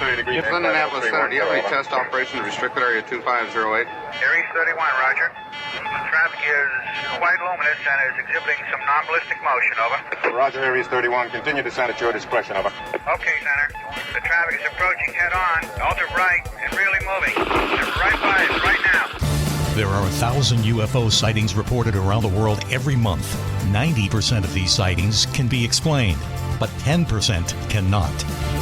30 degrees. It's Indianapolis Center. Do you have any test operation to restricted area 2508? Aries 31, roger. Traffic is quite luminous and is exhibiting some non-ballistic motion, over. Roger, Aries 31. Continue descent at your discretion, over. Okay, Center. The traffic is approaching head-on, ultra bright, and really moving. They're right by us right now. There are 1,000 UFO sightings reported around the world every month. 90% of these sightings can be explained, but 10% cannot.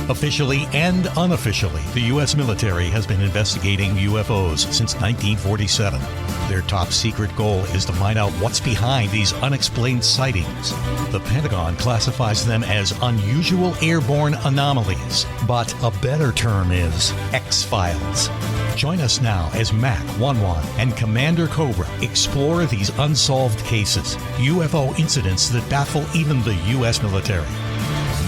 Officially and unofficially, the U.S. military has been investigating UFOs since 1947. Their top secret goal is to find out what's behind these unexplained sightings. The Pentagon classifies them as unusual airborne anomalies, but a better term is X-Files. Join us now as Mack Maloney and Commander Cobra explore these unsolved cases, UFO incidents that baffle even the U.S. military.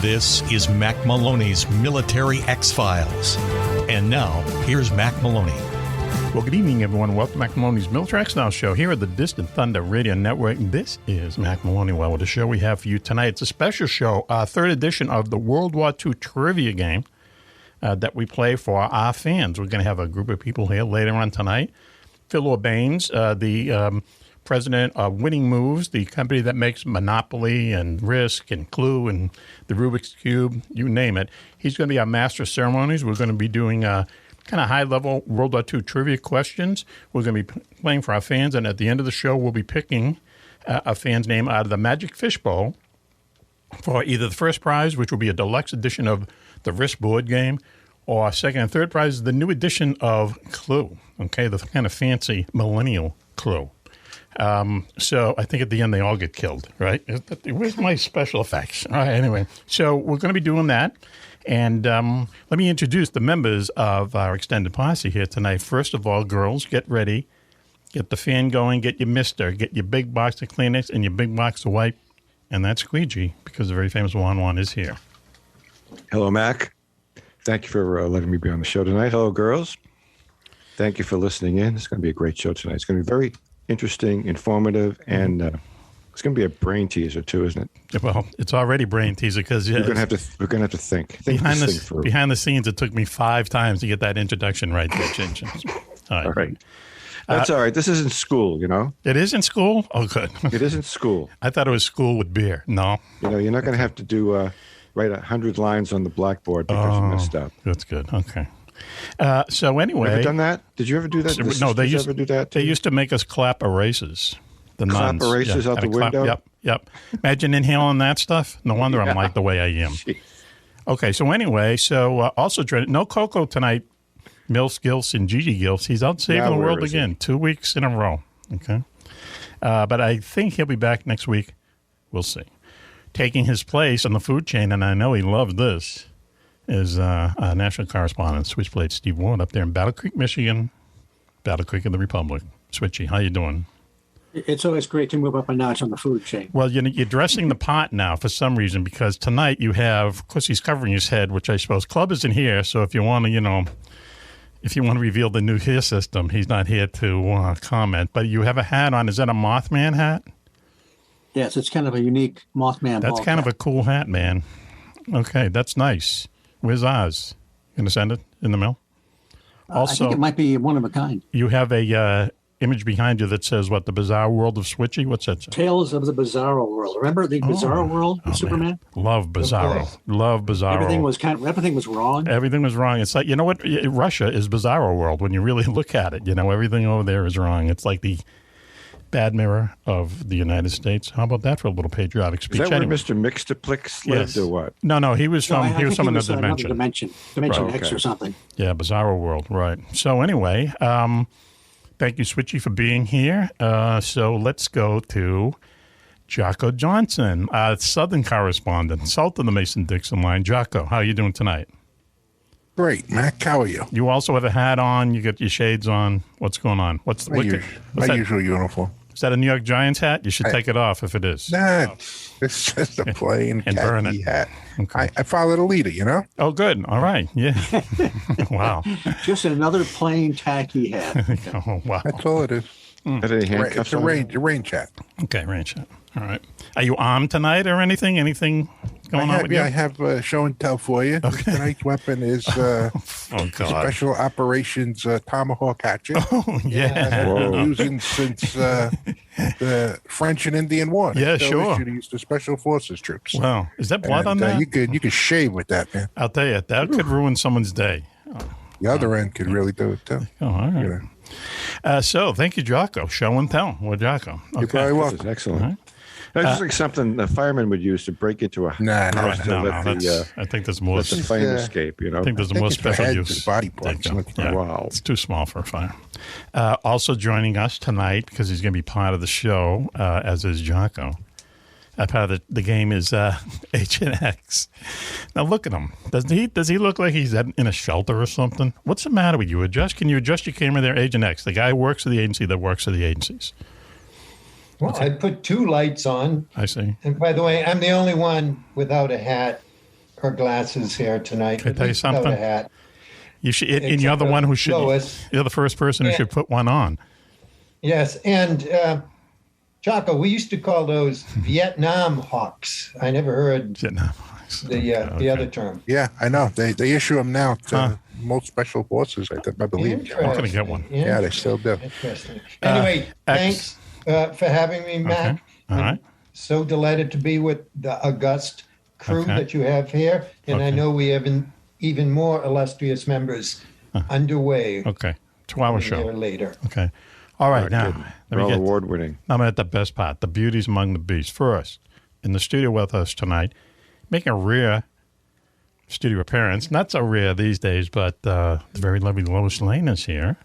This is Mack Maloney's Military X-Files. And now, here's Mack Maloney. Well, good evening, everyone. Welcome to Mack Maloney's Military X-Files show here at the Distant Thunder Radio Network. This is Mack Maloney. Well, the show we have for you tonight, it's a special show, our third edition of the World War II trivia game that we play for our fans. We're going to have a group of people here later on tonight. Phil Orbanes, the president of Winning Moves, the company that makes Monopoly and Risk and Clue and the Rubik's Cube, you name it. He's going to be our master of ceremonies. We're going to be doing kind of high-level World War II trivia questions. We're going to be playing for our fans, and at the end of the show, we'll be picking a fan's name out of the Magic Fishbowl for either the first prize, which will be a deluxe edition of the Risk board game, or second and third prize is the new edition of Clue, okay, the kind of fancy millennial Clue. So I think at the end they all get killed, right? Where's my special effects? All right, anyway, so we're going to be doing that. And let me introduce the members of our extended posse here tonight. First of all, girls, get ready. Get the fan going. Get your mister. Get your big box of Kleenex and your big box of wipe. And that's squeegee, because the very famous Juan is here. Hello, Mac. Thank you for letting me be on the show tonight. Hello, girls. Thank you for listening in. It's going to be a great show tonight. It's going to be very interesting, informative, and it's going to be a brain teaser too, isn't it? Well, it's already brain teaser because we're going to have to think behind the scenes. It took me 5 times to get that introduction right there. All right. That's all right. This isn't school, you know. It isn't school? Oh, good. It isn't school. I thought it was school with beer. No. You know, you're not going to have to do write 100 lines on the blackboard because you messed up. That's good. Okay. So anyway, you ever done that? Did you ever do that? No, they used ever do that. They used to make us clap erasers. The clap nuns. erasers out the window. Yep. Imagine inhaling that stuff. No wonder I'm like the way I am. Jeez. Okay. So anyway, also no Coco tonight. Mills Gills and Gigi Gills. He's out saving the world again. 2 weeks in a row. Okay. But I think he'll be back next week. We'll see. Taking his place on the food chain, and I know he loves this, is our national correspondent, Switchblade Steve Ward, up there in Battle Creek, Michigan, Battle Creek of the Republic. Switchy, how you doing? It's always great to move up a notch on the food chain. Well, you're dressing the pot now for some reason, because tonight you have, of course, he's covering his head, which I suppose Club isn't here, so if you want to, reveal the new hair system, he's not here to comment. But you have a hat on. Is that a Mothman hat? Yes, it's kind of a unique Mothman. That's kind of a cool hat, man. Okay, that's nice. Where's Oz? You going to send it in the mail? Also, I think it might be one of a kind. You have a image behind you that says, what, the Bizarre World of Switchy? What's that say? Tales of the Bizarro World. Remember the Bizarro World of Superman? Man. Love Bizarro. Love Bizarro. Everything was wrong. Everything was wrong. It's like, you know what? Russia is Bizarro World when you really look at it. You know, everything over there is wrong. It's like the bad mirror of the United States. How about that for a little patriotic speech? Is that where Mr. Mixtaplex lived or what? No, he was from another dimension. Dimension X or something. Yeah, Bizarro World, right. So anyway, thank you, Switchy, for being here. So let's go to Jocko Johnson, Southern correspondent, south of the Mason-Dixon line. Jocko, how are you doing tonight? Great, Mac. How are you? You also have a hat on. You got your shades on. What's going on? What's my usual uniform? Is that a New York Giants hat? You should take it off if it is. Nah, it's just a plain khaki hat. Okay. I follow the leader, you know? Oh, good. All right. Yeah. Wow. Just another plain tacky hat. Oh, wow. That's all it is. It's a range hat. Okay, range hat. All right. Are you armed tonight or anything? Anything going on with you? Yeah, I have show and tell for you. Okay. Tonight's weapon is Special Operations Tomahawk Hatchet. Oh, yeah. I've been using since the French and Indian War. Yeah, sure. Used the Special Forces troops. Wow. Is that blood on that? You could shave with that, man. I'll tell you, that could ruin someone's day. The other end could really do it, too. Oh, all right. So, thank you, Jocko. Show and tell with Jocko. Okay. You're very welcome. This is excellent. Right. That's just like something a fireman would use to break into a house. No, I think there's more. Let the flame escape, you know. I think there's more special use. Body parts. Yeah. Wow. It's too small for a fire. Also joining us tonight, because he's going to be part of the show, as is Jocko. Part of the game is H&X. Now look at him. Does he look like he's in a shelter or something? What's the matter with you? Can you adjust your camera there, H&X? The guy who works for the agency that works for the agencies. Well, I put 2 lights on. I see. And by the way, I'm the only one without a hat or glasses here tonight. Can I tell you something? Without a hat. You should, and you're the one who should. Lois. You're the first person who should put one on. Yes, and Jocko, we used to call those Vietnam Hawks. I never heard Vietnam Hawks. The other term. Yeah, I know. They issue them now to most special forces, I believe. I'm going to get one. Yeah, they still do. Interesting. Anyway, thanks for having me, Matt. Okay. All right. So delighted to be with the august crew that you have here. And I know we have even more illustrious members underway. Okay. 2-hour show. Later. Okay. All right. Now, award-winning. I'm at the best part, the beauties among the beasts. First, in the studio with us tonight, making a rare studio appearance. Not so rare these days, but the very lovely Lois Lane is here.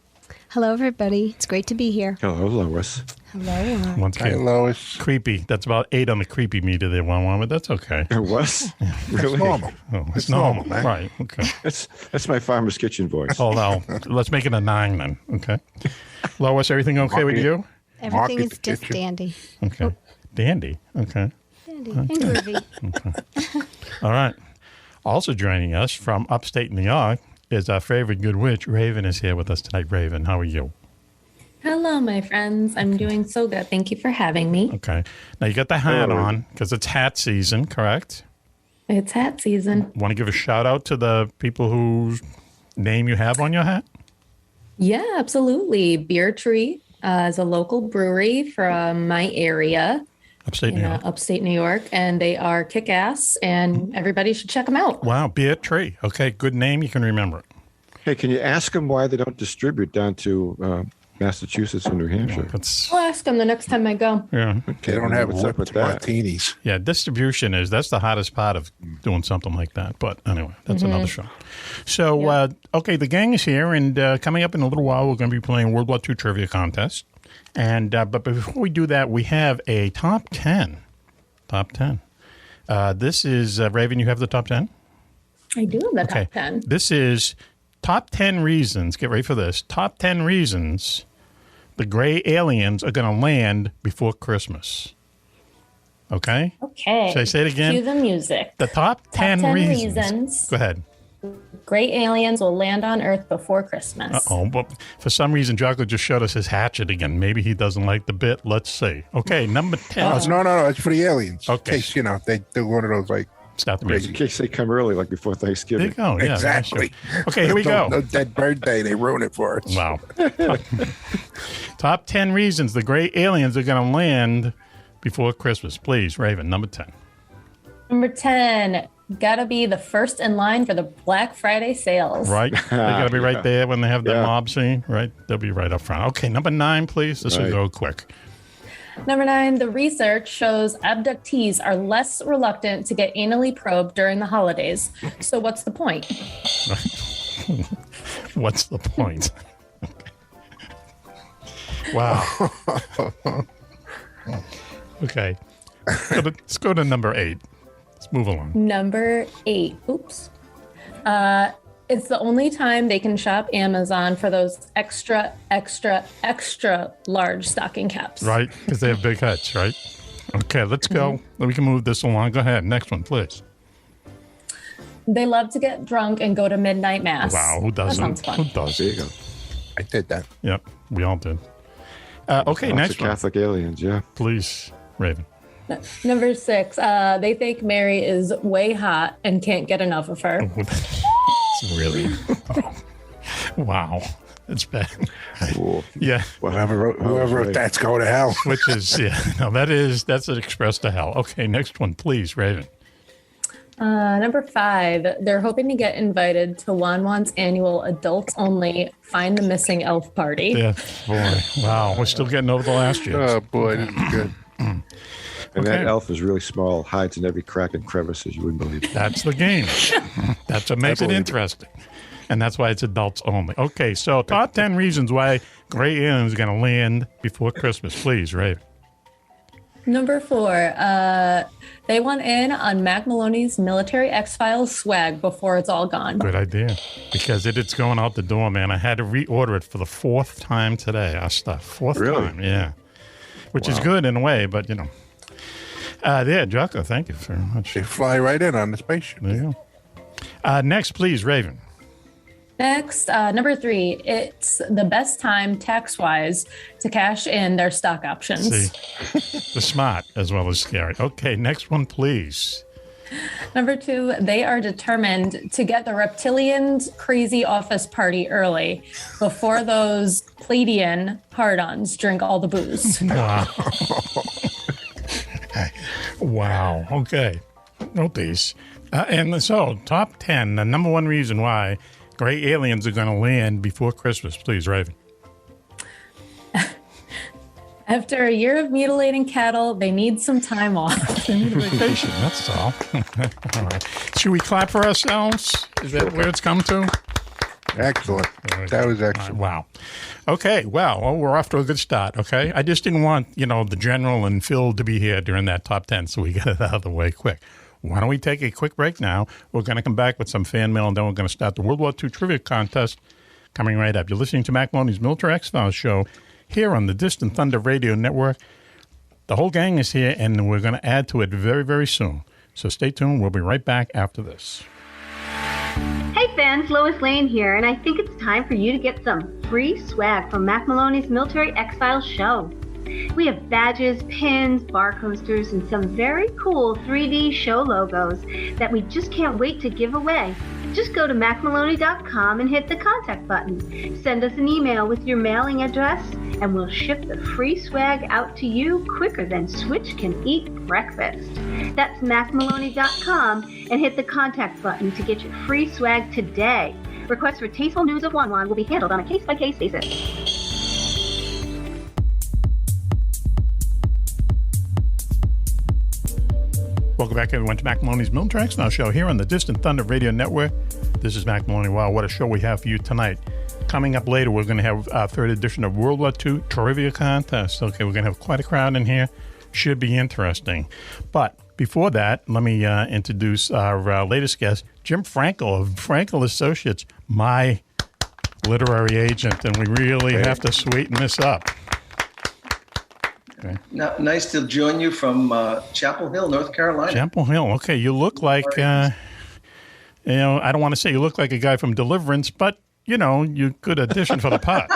Hello, everybody. It's great to be here. Hello, Lois. Hello. Once Hi, Lois. Creepy. That's about 8 on the creepy meter there, one, but that's okay. It was? Really? It's normal. Oh, it's normal, man. Right, okay. That's my farmer's kitchen voice. Oh, no. Let's make it a 9 then, okay? Lois, everything okay with you? Everything is just dandy. Okay. Dandy, okay. Dandy and groovy. Okay. All right. Also joining us from upstate New York is our favorite good witch. Raven is here with us tonight. Raven, how are you? Hello, my friends. I'm doing so good. Thank you for having me. Okay. Now, you got the hat on because it's hat season, correct? It's hat season. Want to give a shout out to the people whose name you have on your hat? Yeah, absolutely. Beer Tree is a local brewery from my area. Upstate New York. And they are kick-ass, and everybody should check them out. Wow, Beer Tree. Okay, good name. You can remember it. Hey, can you ask them why they don't distribute down to Massachusetts and New Hampshire? I'll ask them the next time I go. Yeah. They don't have what's up with martinis. Yeah, distribution that's the hottest part of doing something like that. But anyway, that's another show. So, okay, the gang is here, and coming up in a little while, we're going to be playing World War II Trivia Contest. And but before we do that, we have a top 10. Top 10. This is, Raven, you have the top 10? I do have the top 10. This is top 10 reasons, get ready for this, top 10 reasons the gray aliens are going to land before Christmas. Okay? Okay. Should I say it again? Cue the music. The top 10 reasons. reasons. Go ahead. Gray aliens will land on Earth before Christmas. Uh-oh. But for some reason, Jocko just showed us his hatchet again. Maybe he doesn't like the bit. Let's see. Okay, number 10. No. It's for the aliens. Okay. In case, they do one of those, like, stop the In music. case they come early, like before Thanksgiving. There you go. Yeah, exactly. Okay, here we go. No dead bird day. They ruin it for us. Wow. Top 10 reasons the gray aliens are going to land before Christmas. Please, Raven, number 10. Number 10, gotta be the first in line for the Black Friday sales. Right? They got to be right there when they have the mob scene, right? They'll be right up front. Okay, number 9, please. This will go quick. Number 9, the research shows abductees are less reluctant to get anally probed during the holidays. So what's the point? What's the point? Wow. Okay. Let's go to number 8. Let's move along. Number 8. Oops. It's the only time they can shop Amazon for those extra large stocking caps. Right, because they have big heads, right? Okay, let's go. We can move this along. Go ahead. Next one, please. They love to get drunk and go to midnight mass. Wow, who doesn't? That sounds fun. Who does? There you go. I did that. Yep, we all did. Okay, Lots next of one. Catholic aliens, yeah. Please, Raven. Number 6, they think Mary is way hot and can't get enough of her. It's really, wow, it's bad. Yeah. Well, whoever wrote that's going to hell. Which is, that's an express to hell. Okay, next one, please, Raven. Number 5, they're hoping to get invited to Wanwan's annual adults-only Find the Missing Elf party. Yeah, boy, wow, we're still getting over the last year. Oh boy, this is good. And that elf is really small, hides in every crack and crevice, as you wouldn't believe. That's the game. That's what makes it interesting. And that's why it's adults only. Okay, so top 10 reasons why Gray Alien is going to land before Christmas. Please, Raven. Number 4, they want in on Mack Maloney's Military X-Files swag before it's all gone. Good idea. Because it's going out the door, man. I had to reorder it for the 4th time today, our stuff. 4th time, yeah. Which is good in a way, but, yeah, Jocko, thank you very much. They fly right in on the spaceship. There you go. Next, please, Raven. Next, number 3, it's the best time tax-wise to cash in their stock options. See, the smart as well as scary. Okay, next one, please. Number 2, they are determined to get the reptilians' crazy office party early before those Pleiadian hard-ons drink all the booze. Wow. Wow. Okay. Note these. And so, top 10, the number 1 reason why Gray Aliens are going to land before Christmas. Please, Raven. After a year of mutilating cattle, they need some time off. They need a vacation, that's all. All right. Should we clap for ourselves? Is that where it's come to? Excellent. That was excellent. Wow. Okay, well, we're off to a good start, okay? I just didn't want, the General and Phil to be here during that top 10, so we got it out of the way quick. Why don't we take a quick break now? We're going to come back with some fan mail, and then we're going to start the World War II Trivia Contest coming right up. You're listening to Mack Maloney's Military X-Files show here on the Distant Thunder Radio Network. The whole gang is here, and we're going to add to it very, very soon. So stay tuned. We'll be right back after this. Hey fans, Lois Lane here, and I think it's time for you to get some free swag from Mack Maloney's Military X-Files show. We have badges, pins, bar coasters, and some very cool 3D show logos that we just can't wait to give away. Just go to MackMaloney.com and hit the contact button. Send us an email with your mailing address, and we'll ship the free swag out to you quicker than Switch can eat breakfast. That's MackMaloney.com and hit the contact button to get your free swag today. Requests for tasteful news of Wanwan will be handled on a case-by-case basis. Welcome back, everyone, to Mack Maloney's Military X-Files show here on the Distant Thunder Radio Network. This is Mack Maloney. Wow, what a show we have for you tonight. Coming up later, we're going to have our 3rd edition of World War II Trivia Contest. Okay, we're going to have quite a crowd in here. Should be interesting. But before that, let me introduce our latest guest, Jim Frenkel of Frenkel Associates, my literary agent, and we really have to sweeten this up. Okay. Nice to join you from Chapel Hill, North Carolina. Chapel Hill. Okay, you look like, I don't want to say you look like a guy from Deliverance, but, you good addition for the pot.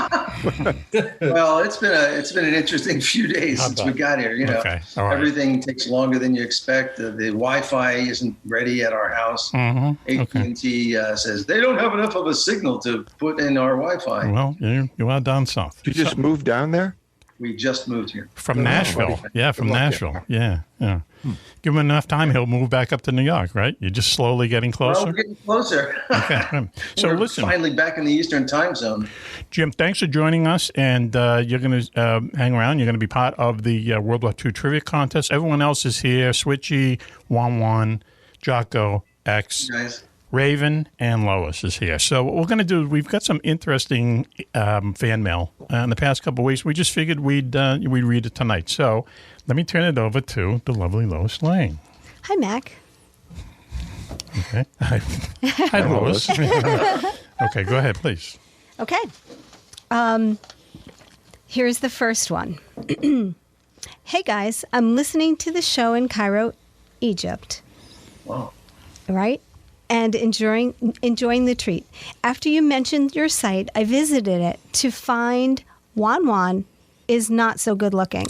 Well, it's been an interesting few days since we got here. Okay. All right. Everything takes longer than you expect. The Wi-Fi isn't ready at our house. Mm-hmm. AT&T says they don't have enough of a signal to put in our Wi-Fi. Well, you are down south. You just moved down there? We just moved here. From Nashville. Yeah, from Nashville. Yeah. Give him enough time, he'll move back up to New York, right? You're just slowly getting closer? Well, we're getting closer. Okay. So we're listen. Finally back in the Eastern time zone. Jim, thanks for joining us, and you're going to hang around. You're going to be part of the World War II Trivia Contest. Everyone else is here. Switchy, Wan, Jocko, X. Guys. Raven and Lois is here. So what we're going to do, we've got some interesting fan mail in the past couple of weeks. We just figured we'd read it tonight. So let me turn it over to the lovely Lois Lane. Hi, Mac. Okay. Hi, Lois. Okay, go ahead, please. Okay. Here's the first one. Hey, guys. I'm listening to the show in Cairo, Egypt. Wow. Right? And enjoying the treat. After you mentioned your site, I visited it to find Wanwan is not so good looking.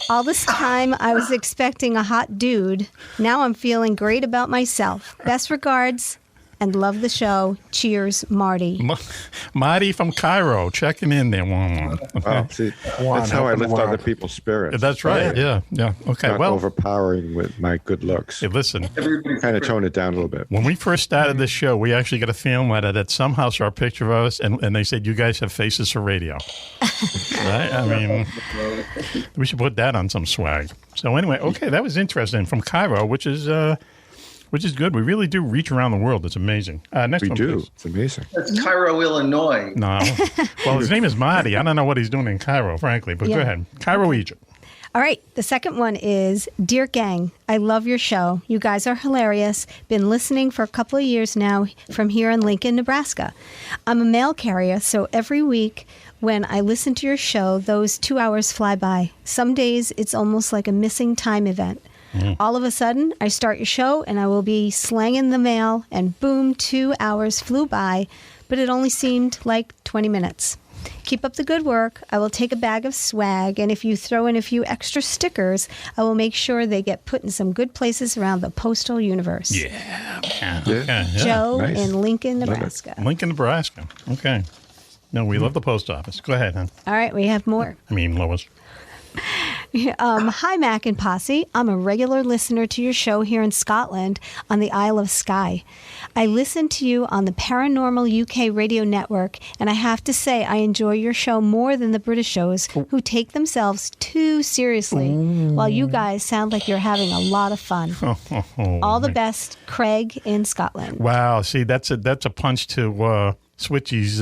All this time, I was expecting a hot dude. Now I'm feeling great about myself. Best regards, and love the show. Cheers, Marty. Marty from Cairo, checking in there. Oh, see, that's how I lift other people's spirits. That's right. Yeah. Okay. Not overpowering with my good looks. Hey, listen. Kind of tone it down a little bit. When we first started this show, we actually got a fan letter that somehow saw a picture of us, and they said, "You guys have faces for radio." Right? I mean, we should put that on some swag. So anyway, okay, that was interesting from Cairo, which is good. We really do reach around the world. It's amazing. Next one, please. It's amazing. That's Cairo, Illinois. No. Well, his name is Marty. I don't know what he's doing in Cairo, frankly, but go ahead. Cairo, Egypt. All right. The second one is, Dear Gang, I love your show. You guys are hilarious. Been listening for a couple of years now from here in Lincoln, Nebraska. I'm a mail carrier, so every week when I listen to your show, those 2 hours fly by. Some days it's almost like a missing time event. All of a sudden, I start your show, and I will be slanging the mail, and boom, 2 hours flew by, but it only seemed like 20 minutes. Keep up the good work. I will take a bag of swag, and if you throw in a few extra stickers, I will make sure they get put in some good places around the postal universe. Yeah. Joe Nice. in Lincoln, Nebraska. Lincoln, Nebraska. Okay. No, we love the post office. Go ahead, hon. All right, we have more. I mean, Lois. Hi, Mac and Posse. I'm a regular listener to your show here in Scotland on the Isle of Skye. I listen to you on the Paranormal UK radio network, and I have to say I enjoy your show more than the British shows who take themselves too seriously, while you guys sound like you're having a lot of fun. All the best, Craig in Scotland. Wow. See, that's a punch to Switchy's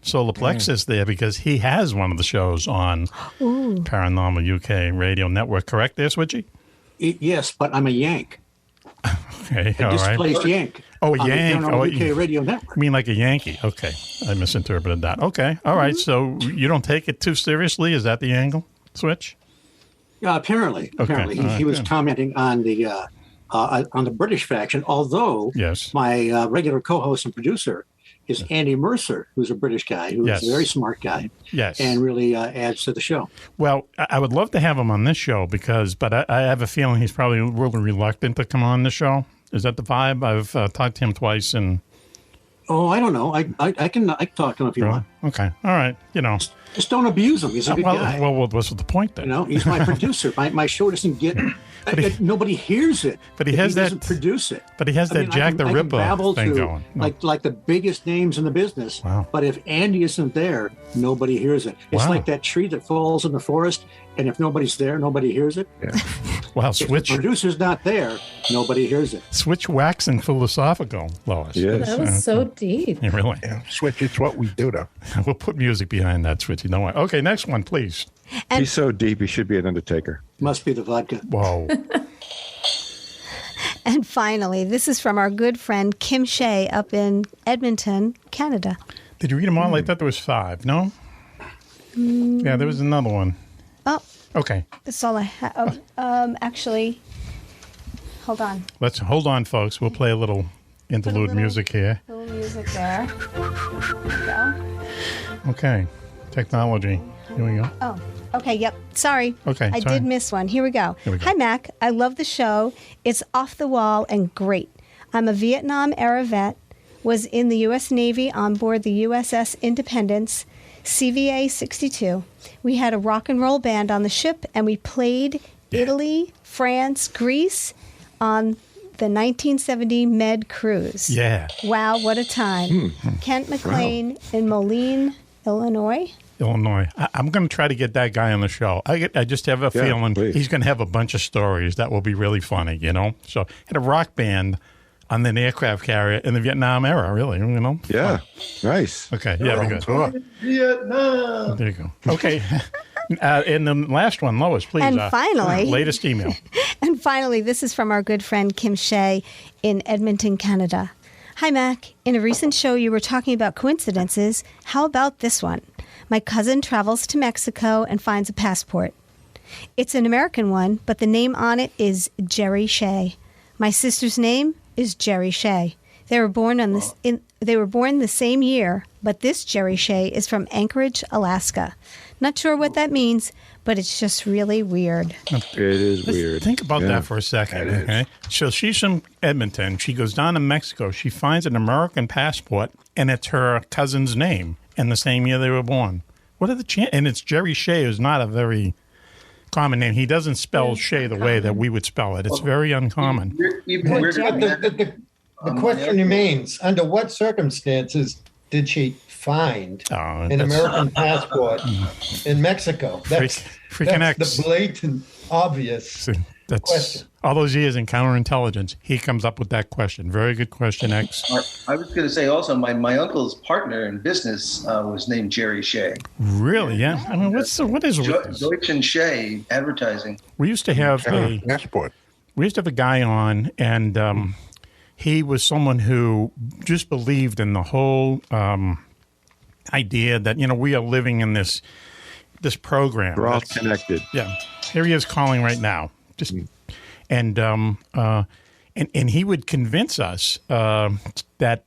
solar plexus there, because he has one of the shows on Paranormal UK radio network. Correct there, Switchy? Yes, but I'm a Yank. Okay, A all right. displaced Yank. Oh, a on the Yank. Paranormal UK radio network. You mean like a Yankee? Okay, I misinterpreted that. Okay, all right. So you don't take it too seriously? Is that the angle, Switch? Yeah, apparently. Okay, Apparently, all right, he was good. commenting on the British faction. Although my regular co-host and producer is Andy Mercer, who's a British guy, who's Yes. a very smart guy, Yes. and really adds to the show. Well, I would love to have him on this show but I have a feeling he's probably really reluctant to come on the show. Is that the vibe? I've talked to him twice, and Oh, I don't know. I can talk to him if you want. Okay, all right. Just don't abuse him. He's a good guy. Well, what's the point then? He's my producer. My show doesn't get. Nobody hears it. But he if has that. Doesn't produce it. But he has that Jack the I can Ripper babble thing to, going. No. like the biggest names in the business. Wow. But if Andy isn't there, nobody hears it. It's Wow. like that tree that falls in the forest, and if nobody's there, nobody hears it. Yeah. Wow, If Switch. the producer's not there, nobody hears it. Switch waxing philosophical, Lois. Yes. That was so deep. Yeah, really. Yeah, Switch, it's what we do, though. We'll put music behind that, Switchy. Don't worry. Okay, next one, please. He's so deep, he should be an undertaker. Must be the vodka. Whoa. And finally, this is from our good friend Kim Shea up in Edmonton, Canada. Did you read them all? I thought there was 5. No? Yeah, there was another one. Oh, Okay. that's all I have. Actually, hold on. Let's hold on, folks. We'll play a little interlude music here. Little music there. There we go. Okay. Technology. Here we go. Oh, okay. Yep. Sorry. Okay, I sorry. did miss one. Here we go. Here we go. Hi, Mac. I love the show. It's off the wall and great. I'm a Vietnam era vet, was in the U.S. Navy on board the USS Independence, CVA 62. We had a rock and roll band on the ship, and we played Italy, France, Greece on the 1970 Med cruise. Yeah. Wow, what a time. Kent McLean in Moline, Illinois. Illinois. I'm going to try to get that guy on the show. I just have a feeling please. he's going to have a bunch of stories that will be really funny, So, had a rock band on an aircraft carrier in the Vietnam era, really, Yeah. Nice. Okay, yeah, we're good. Vietnam. There you go. Okay. And the last one, Lois, please. And finally- latest email. And finally, this is from our good friend Kim Shea in Edmonton, Canada. Hi, Mac. In a recent show, you were talking about coincidences. How about this one? My cousin travels to Mexico and finds a passport. It's an American one, but the name on it is Jerry Shea. My sister's name is Jerry Shea. They were born on they were born the same year, but this Jerry Shea is from Anchorage, Alaska. Not sure what that means, but it's just really weird. It is weird. Think about that for a second. Okay, so she's from Edmonton. She goes down to Mexico. She finds an American passport, and it's her cousin's name, and the same year they were born. What are the chances? And it's Jerry Shea, who's not a very common name. He doesn't spell Shea the way that we would spell it. It's very uncommon. The question remains, under what circumstances did she find an American passport in Mexico? That's the blatant, obvious question. All those years in counterintelligence, he comes up with that question. Very good question, X. I was going to say also, my uncle's partner in business was named Jerry Shea. Really? Yeah. I mean, what is Deutsch and Shea Advertising? We used to have a passport. We used to have a guy on, and he was someone who just believed in the whole idea that, we are living in this program. We're all connected. Yeah. Here he is calling right now. And he would convince us that,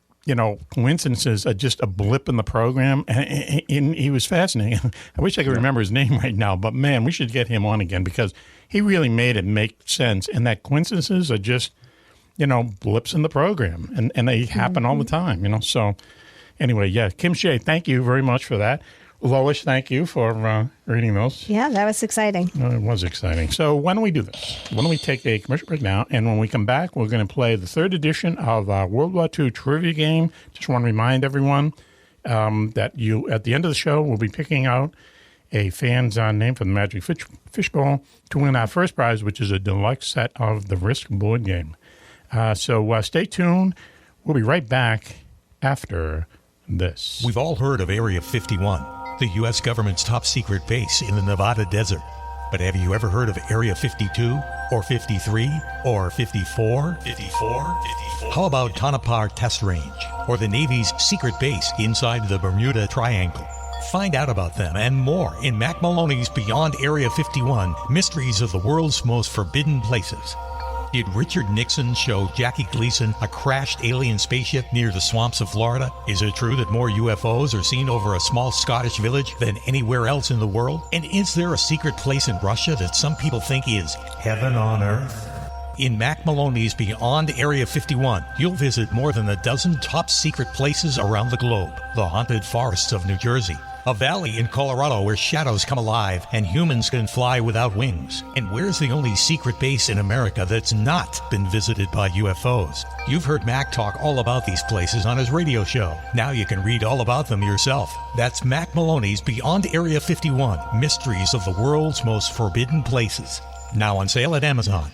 coincidences are just a blip in the program. And he was fascinating. I wish I could remember his name right now, but man, we should get him on again because he really made it make sense. And that coincidences are just, blips in the program, and they happen all the time, So anyway, yeah, Kim Shea, thank you very much for that. Lois, thank you for reading those. Yeah, that was exciting. It was exciting. So why don't we do this? Why don't we take a commercial break now, and when we come back, we're going to play the third edition of our World War II trivia game. Just want to remind everyone that you, at the end of the show, will be picking out a fan's name for the Magic Fishbowl to win our first prize, which is a deluxe set of the Risk board game. So stay tuned. We'll be right back after this. We've all heard of Area 51, the U.S. government's top secret base in the Nevada desert. But have you ever heard of Area 52 or 53 or 54? 54? How about Tonopah Test Range or the Navy's secret base inside the Bermuda Triangle? Find out about them and more in Mack Maloney's Beyond Area 51, Mysteries of the World's Most Forbidden Places. Did Richard Nixon show Jackie Gleason a crashed alien spaceship near the swamps of Florida? Is it true that more UFOs are seen over a small Scottish village than anywhere else in the world? And is there a secret place in Russia that some people think is heaven on earth? In Mack Maloney's Beyond Area 51, you'll visit more than a dozen top secret places around the globe. The haunted forests of New Jersey, a valley in Colorado where shadows come alive and humans can fly without wings. And where's the only secret base in America that's not been visited by UFOs? You've heard Mac talk all about these places on his radio show. Now you can read all about them yourself. That's Mack Maloney's Beyond Area 51, Mysteries of the World's Most Forbidden Places. Now on sale at Amazon.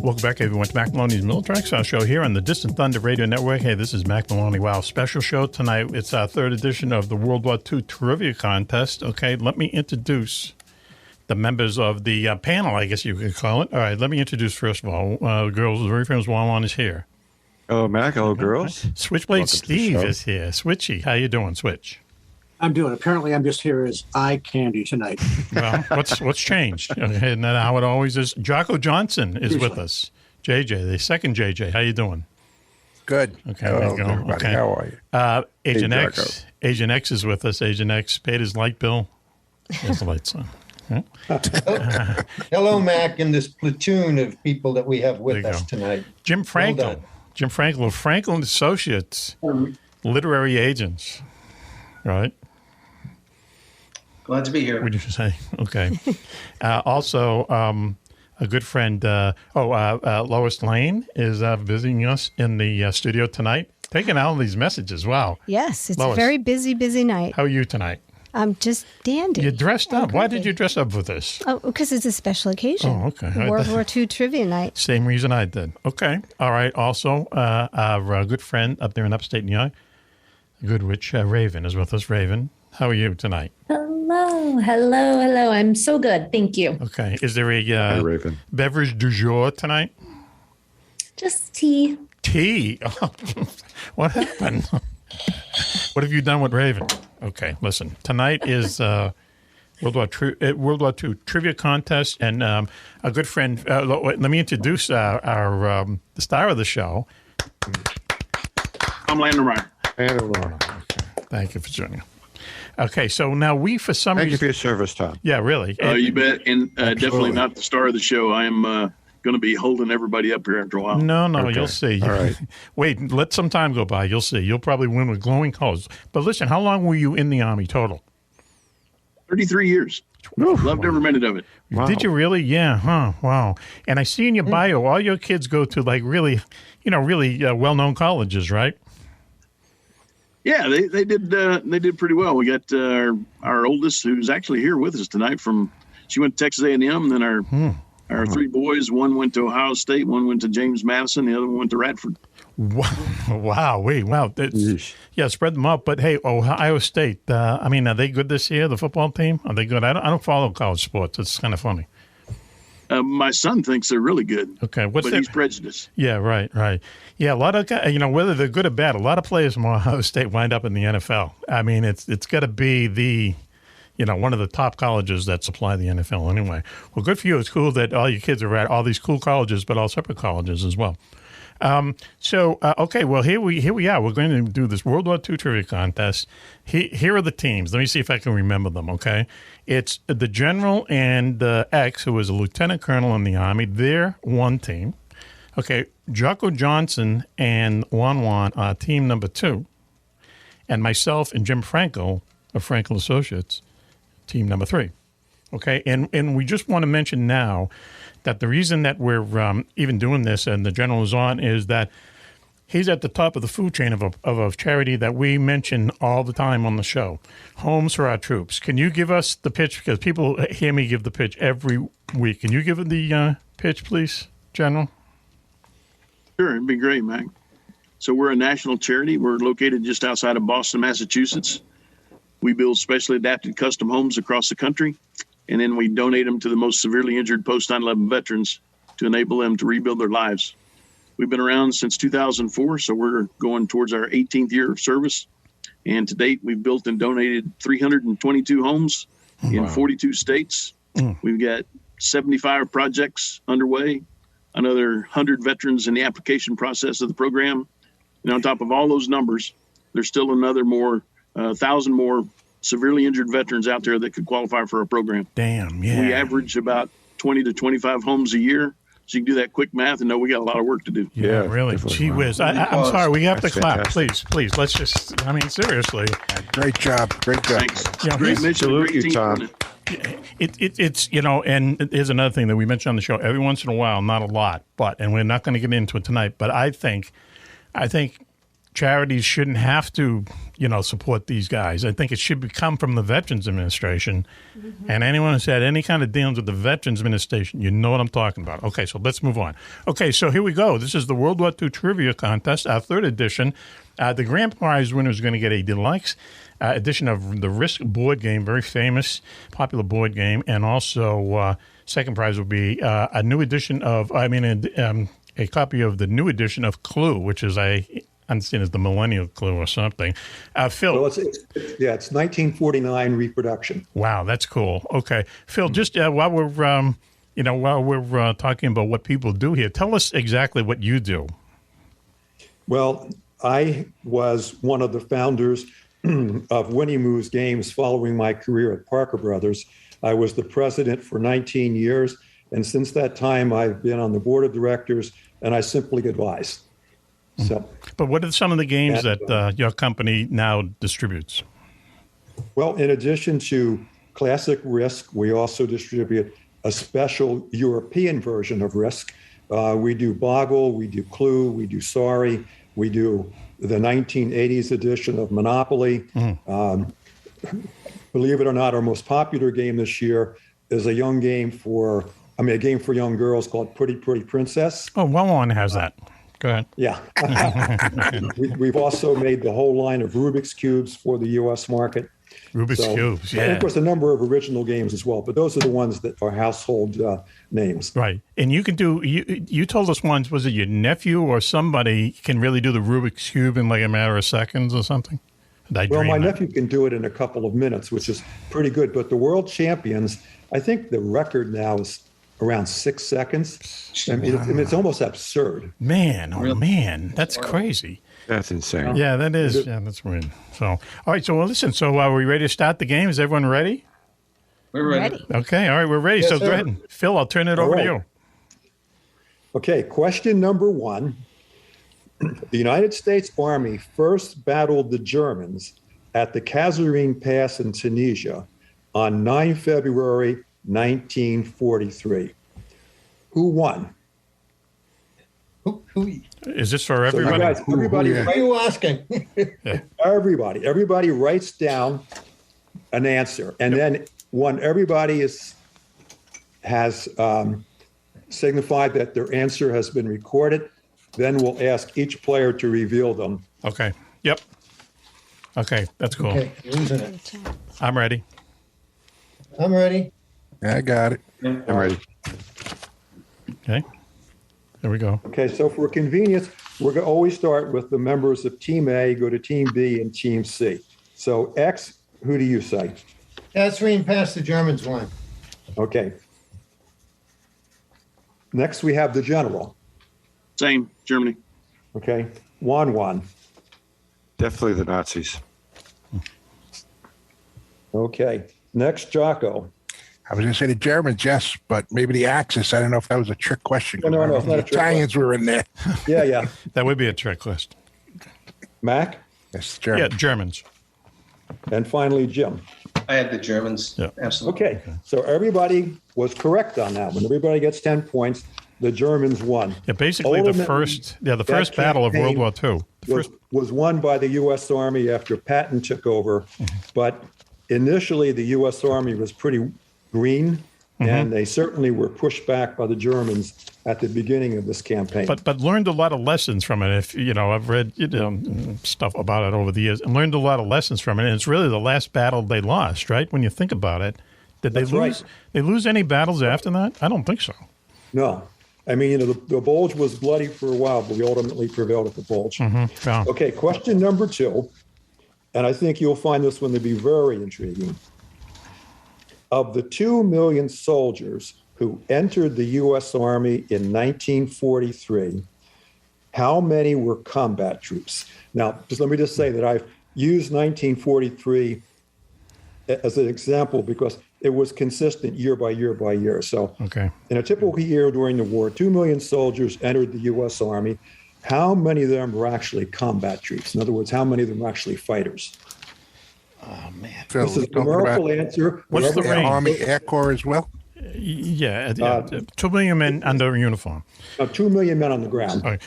Welcome back, everyone, to Mack Maloney's Military Exile Show here on the Distant Thunder Radio Network. Hey, this is Mack Maloney. Wow, special show tonight. It's our third edition of the World War II Trivia Contest. Okay, let me introduce the members of the panel, I guess you could call it. All right, let me introduce, first of all, girls, the very famous Wawan is here. Hello, Mac. Hello, girls. Switchblade Steve is here. Switchy, how you doing, Switch? I'm doing. Apparently, I'm just here as eye candy tonight. Well, what's changed? Okay, and how it always is. Jocko Johnson is with us. JJ, the second JJ. How you doing? Good. Okay, hello, there you go. everybody. Okay. How are you? Agent Hey, X. Jocko. Agent X is with us. Agent X paid his light bill. There's the lights on. Okay. Hello, Mac, and this platoon of people that we have with us tonight. Jim Frenkel. Well done. Jim Frenkel of Frenkel and Associates, literary agents, right? Glad to be here. Would you say? Okay. Also, a good friend, Lois Lane is visiting us in the studio tonight, taking all these messages. Wow. Yes, it's Lois, a very busy night. how are you tonight? I'm just dandy. You dressed up. Why did you dress up for this? Oh, because it's a special occasion. Oh, okay. World War II trivia night. Same reason I did. Okay. All right. Also, our good friend up there in upstate New York, good witch Raven is with us. Raven, how are you tonight? Hello. I'm so good. Thank you. Okay. Is there a beverage du jour tonight? Just tea. Tea? What happened? What have you done with Raven? Okay, listen. Tonight is World War II trivia contest, and a good friend. Let me introduce our the star of the show. Tom Landwermeyer. Okay. Thank you for joining. Okay, so now we, for some reason... Thank you for your service, Tom. Yeah, really. You bet. And definitely not the star of the show. I am going to be holding everybody up here after a while. No, Okay. You'll see. All right. Wait, let some time go by. You'll see. You'll probably win with glowing colors. But listen, how long were you in the Army total? 33 years. Loved every minute of it. Wow. Did you really? Yeah. Huh. Wow. And I see in your bio, all your kids go to like really well-known colleges, right? Yeah, they did pretty well. We got our oldest, who's actually here with us tonight. She went to Texas A&M, and then our three boys. One went to Ohio State, one went to James Madison, the other one went to Radford. Wow. Yeah, spread them up. But hey, Ohio State. Are they good this year? The football team, are they good? I don't follow college sports. It's kind of funny. My son thinks they're really good. Okay, but he's prejudiced. Yeah, right. Yeah, a lot of guys, whether they're good or bad, a lot of players from Ohio State wind up in the NFL. I mean, it's got to be the, one of the top colleges that supply the NFL anyway. Well, good for you. It's cool that all your kids are at all these cool colleges, but all separate colleges as well. Okay, well, here we are. We're going to do this World War II trivia contest. Here are the teams. Let me see if I can remember them, okay? It's the general and the ex, who was a lieutenant colonel in the Army. They're one team. Okay, Jocko Johnson and Juan are team number 2. And myself and Jim Frenkel of Frenkel Associates, team number 3. Okay, and we just want to mention now that the reason that we're even doing this and the general is on is that he's at the top of the food chain of a charity that we mention all the time on the show, Homes for Our Troops. Can you give us the pitch? Because people hear me give the pitch every week. Can you give the pitch, please, General? Sure, it'd be great, Mac. So we're a national charity. We're located just outside of Boston, Massachusetts. We build specially adapted custom homes across the country, and then we donate them to the most severely injured post 9/11 veterans to enable them to rebuild their lives. We've been around since 2004, so we're going towards our 18th year of service. And to date, we've built and donated 322 homes in 42 states. We've got 75 projects underway, another 100 veterans in the application process of the program. And on top of all those numbers, there's still another 1,000 more severely injured veterans out there that could qualify for our program. Damn, yeah. We average about 20 to 25 homes a year. So you can do that quick math and know we got a lot of work to do. Yeah, really. Gee whiz. I'm sorry. We have to clap. Please. Let's just, seriously. Great job. Thanks. Yeah, great mission. Great team. Tom. It's and here's another thing that we mentioned on the show. Every once in a while, not a lot, and we're not going to get into it tonight, but I think charities shouldn't have to, support these guys. I think it should come from the Veterans Administration. Mm-hmm. And anyone who's had any kind of dealings with the Veterans Administration, you know what I'm talking about. Okay, so let's move on. Okay, so here we go. This is the World War II Trivia Contest, our 3rd edition. The grand prize winner is going to get a deluxe edition of the Risk board game, very famous, popular board game. And also, second prize will be a new edition of, a copy of the new edition of Clue, which is I understand is the Millennial Clue or something. Phil. Well, it's 1949 reproduction. Wow, that's cool. Okay, Phil. Just while we're talking about what people do here, tell us exactly what you do. Well, I was one of the founders of Winnie Moo's Games following my career at Parker Brothers. I was the president for 19 years, and since that time, I've been on the board of directors, and I simply advise. So, but what are some of the games that your company now distributes? Well, in addition to classic Risk, we also distribute a special European version of Risk. We do Boggle, we do Clue, we do Sorry, we do the 1980s edition of Monopoly. believe it or not, our most popular game this year is a game for young girls called Pretty Pretty Princess. Oh, one has that. Go ahead. Yeah. We've also made the whole line of Rubik's Cubes for the U.S. market. Rubik's Cubes, yeah. And of course, a number of original games as well, but those are the ones that are household names. Right. And you can do, you told us once, was it your nephew or somebody can really do the Rubik's Cube in like a matter of seconds or something? Well, my nephew can do it in a couple of minutes, which is pretty good. But the world champions, I think the record now is around 6 seconds. I mean, it's almost absurd. Man, man, that's crazy. That's insane. Yeah, that is. Yeah, that's weird. So, all right. So, well, listen. So, are we ready to start the game? Is everyone ready? We're ready. Okay. All right. We're ready. Yes, so, sir. go ahead. Phil, I'll turn it over to you. Okay. Question number 1. The United States Army first battled the Germans at the Kasserine Pass in Tunisia on 9 February 1943. Who won? Who? Is this for everybody? So you guys, everybody, Who are you asking? Everybody writes down an answer, and then when everybody has signified that their answer has been recorded, then we'll ask each player to reveal them. Okay. Yep. Okay, that's cool. Okay, losing it. I'm ready. I'm ready. Yeah, I got it. I'm ready. Okay. There we go. Okay, so for convenience, we're going to always start with the members of Team A, go to Team B, and Team C. So X, who do you say? Kasserine Pass, the Germans won. Okay. Next, we have the general. Same, Germany. Okay. Juan. Definitely the Nazis. Okay. Next, Jocko. I was going to say the Germans, yes, but maybe the Axis. I don't know if that was a trick question. No, it's not a trick Italians were in there. Yeah. That would be a trick list. Mac? Yes, Germans. Yeah, Germans. And finally, Jim. I had the Germans. Yeah. Absolutely. Okay. So everybody was correct on that one. Everybody gets 10 points. The Germans won. Yeah, basically the first battle of World War II. Was won by the U.S. Army after Patton took over. But initially, the U.S. Army was pretty green, and they certainly were pushed back by the Germans at the beginning of this campaign. But learned a lot of lessons from it. If I've read stuff about it over the years and learned a lot of lessons from it. And it's really the last battle they lost, right? When you think about it, did they lose? Right. They lose any battles after that? I don't think so. No. I mean, the Bulge was bloody for a while, but we ultimately prevailed at the Bulge. Yeah. Okay, question number 2, and I think you'll find this one to be very intriguing. Of the 2 million soldiers who entered the U.S. Army in 1943, how many were combat troops? Now, let me say that I've used 1943 as an example because it was consistent year by year by year. So in a typical year during the war, 2 million soldiers entered the U.S. Army. How many of them were actually combat troops? In other words, how many of them were actually fighters? Oh, man. Phil, this is a numerical answer. What's the range? Army Air Corps as well? Yeah, 2 million men under uniform. 2 million men on the ground. Okay.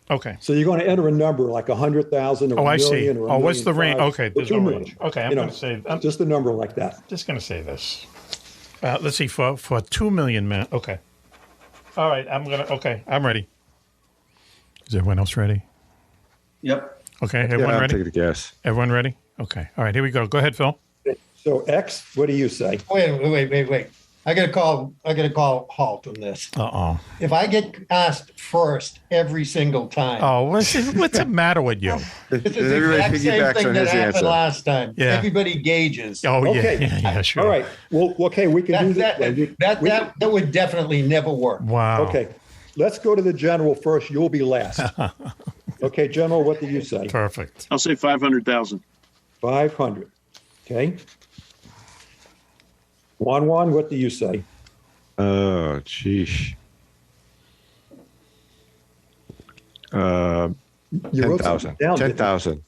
Okay. So you're going to enter a number like 100,000 or 1 I see. million or What's the range? Okay, there's no million. range. Okay, I'm going to say just a number like that. Just going to say this. Let's see for 2 million men. Okay. All right, I'm ready. Is everyone else ready? Yep. Okay, everyone ready? I'll take a guess. Everyone ready? Okay. All right, here we go. Go ahead, Phil. So X, what do you say? Wait. I got to call halt on this. Uh-oh. If I get asked first every single time. Oh, what's the matter with you? This is the exact same thing that happened last time. Yeah. Everybody gauges. Oh, okay. Yeah, sure. All right. Well, okay, we can do this. That would definitely never work. Wow. Okay. Let's go to the general first. You'll be last. Okay, General, what do you say? Perfect. I'll say 500,000. 500. Okay. Juan, what do you say? Oh, geez. 10,000. 10,000.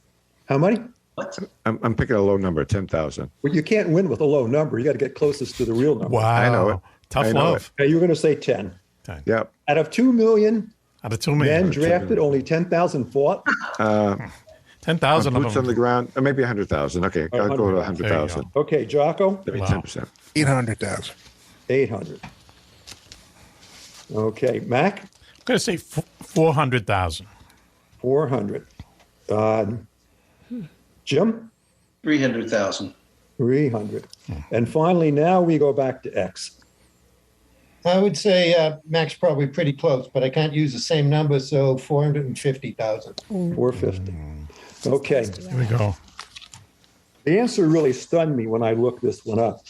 How many? What? I'm picking a low number, 10,000. Well, you can't win with a low number. You got to get closest to the real number. Wow. I know it. Tough love. Okay, you're going to say 10. 10. Yep. Out of 2 million Out of 2 million. men drafted, only 10,000 fought. 10,000 10,000 boots on the ground, or maybe 100,000. Okay, I'll go to 100,000. Okay, Jocko? Maybe 10%. 800,000. 800. Okay, Mac? I'm going to say 400,000. 400. Jim? 300,000. 300. And finally, now we go back to X. I would say Mac's probably pretty close, but I can't use the same number, so 450,000. 450. Okay. Here we go. The answer really stunned me when I looked this one up.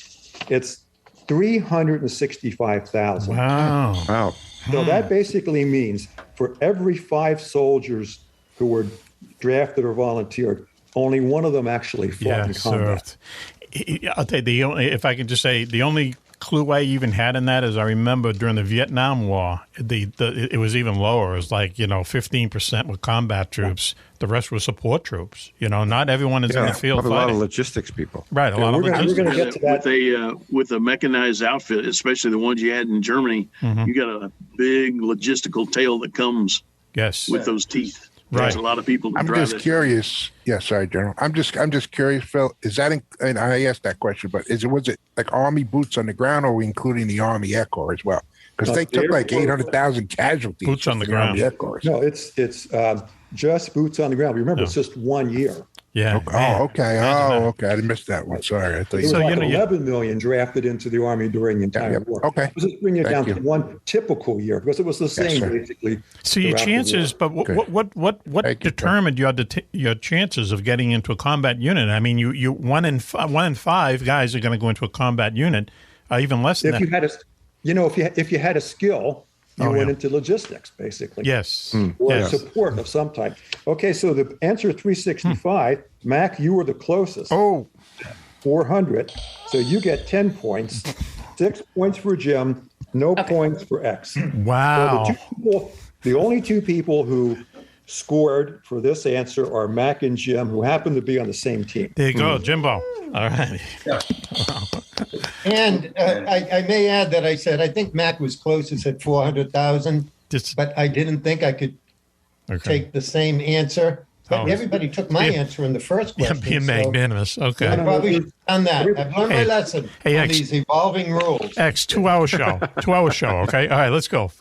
It's 365,000. Wow. Wow. So that basically means for every 5 soldiers who were drafted or volunteered, only one of them actually fought in combat. I'll tell you, if I can just say, the only clue I even had in that is I remember during the Vietnam War, it was even lower. It was like, 15% were combat troops. The rest were support troops. Not everyone is in the field fighting. A lot of logistics people. Right, a lot of logistics. We're going to get to that. With a mechanized outfit, especially the ones you had in Germany, you got a big logistical tail that comes with those teeth. Right. There's a lot of people. I'm just curious. Yeah, sorry, General. I'm just curious, Phil. Is that? And I asked that question, but was it like Army boots on the ground, or are we including the Army Air Corps as well? Because they took like 800,000 casualties. Boots on the ground. No, it's just boots on the ground. Remember, it's just 1 year. Yeah. Okay. Okay. I missed that one. Sorry. I thought it was 11 million drafted into the Army during the entire war. Okay. It was just bringing it down to one typical year because it was the same basically. So your chances, but what determined your chances of getting into a combat unit? I mean, you 1 in 5 guys are going to go into a combat unit, even less than that. If you had a skill. You went into logistics, basically. Yes. Or support of some type. Okay, so the answer 365, Mac, you were the closest. 400. So you get 10 points, 6 points for Jim, no points for X. Wow. So the only 2 people who scored for this answer are Mac and Jim, who happen to be on the same team. There you go, Jimbo. All right. Yeah. And I may add that I think Mac was closest at 400,000, but I didn't think I could take the same answer. But everybody took my answer in the first question. Yeah, being magnanimous. Okay. I probably should have done that. I've learned my lesson on these evolving rules. X, 2-hour show. 2-hour show, okay? All right, let's go.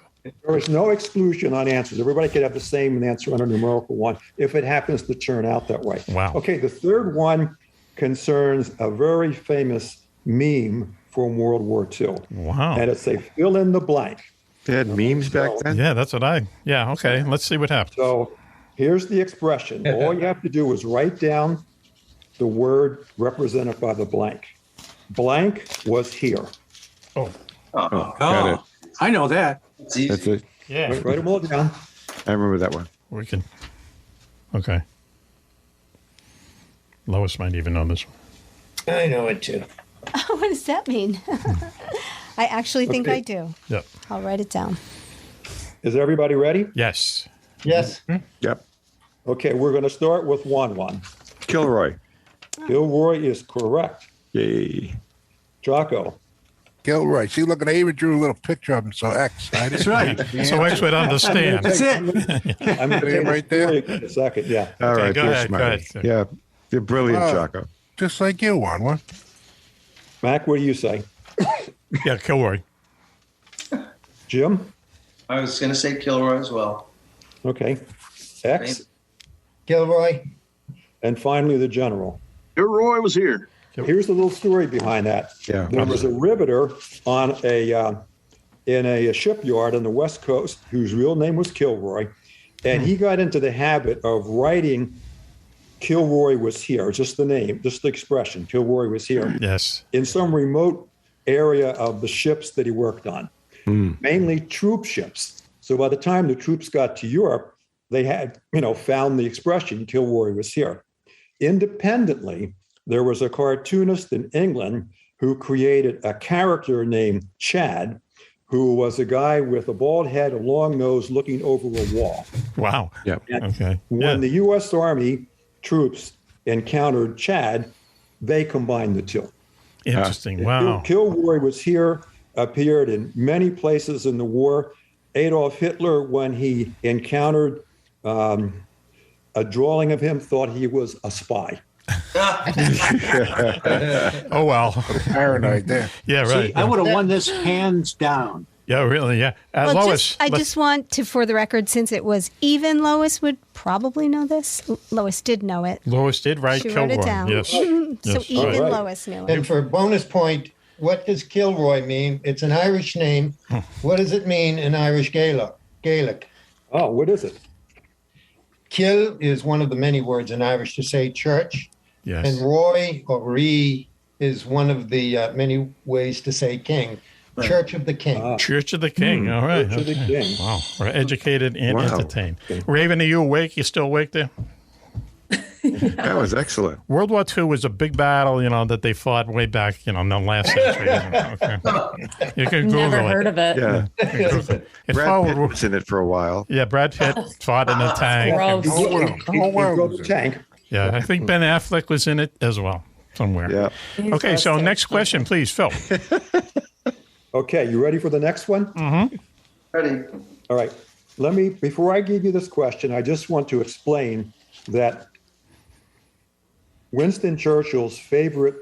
There is no exclusion on answers. Everybody could have the same answer on a numerical one if it happens to turn out that way. Wow. Okay, the third one concerns a very famous meme from World War II. Wow. And it's a fill in the blank. They had memes back then? Yeah, that's what okay. Let's see what happens. So here's the expression. All you have to do is write down the word represented by the blank. Blank was here. Got it. I know that. That's it. Yeah. Write them all down. I remember that one. We can. Okay. Lois might even know this one. I know it too. What does that mean? I actually think I do. Yep. I'll write it down. Is everybody ready? Yes. Yes. Yep. Okay, we're going to start with 1-1. Kilroy. Kilroy is correct. Yay. Jocko. Kilroy. See, look, I even drew a little picture of him, so X. Right? That's right. So X would understand. That's it. I'm going to take right there. in a second, yeah. All right, go ahead. Yeah, you're brilliant, Jocko. Just like you won one. Mac, what do you say? Yeah, Kilroy. Jim? I was going to say Kilroy as well. Okay. X? Kilroy. And finally, the general. Kilroy was here. Here's the little story behind that. Yeah. There was a riveter on in a shipyard on the West Coast whose real name was Kilroy, and he got into the habit of writing Kilroy was here, just the name, just the expression, Kilroy was here. Yes. In some remote area of the ships that he worked on, mainly troop ships. So by the time the troops got to Europe, they had, found the expression Kilroy was here. Independently, there was a cartoonist in England who created a character named Chad, who was a guy with a bald head, a long nose, looking over a wall. Wow. Yeah. Okay. When the U.S. Army troops encountered Chad, they combined the two. Interesting. Wow. Kilroy was here, appeared in many places in the war. Adolf Hitler, when he encountered a drawing of him thought he was a spy. Oh, well. Paranoid there. Yeah, right. See, I would have won this hands down. Yeah, really, yeah. Lois. I just want to, for the record, since it was even, Lois would probably know this. Lois did know it. Lois did, right? She wrote it down. Yes. So even Lois knew it. And for a bonus point, what does Kilroy mean? It's an Irish name. What does it mean in Irish Gaelic? Oh, what is it? Kil is one of the many words in Irish to say church. Yes. And Roy or Ree is one of the many ways to say king. Church of the King. Church of the King. All right. Church of the King. Wow. We're educated and entertained. Raven, are you awake? You still awake there? That was excellent. World War II was a big battle, that they fought way back, in the last century. Okay. You can Google Never heard of it. Yeah. Brad Pitt was in it for a while. Yeah, Brad Pitt fought in a tank. Tank. Yeah, I think Ben Affleck was in it as well, somewhere. Yeah. Okay, so next question, please, Phil. Okay, you ready for the next one? Mm-hmm. Ready. All right. Before I give you this question, I just want to explain that Winston Churchill's favorite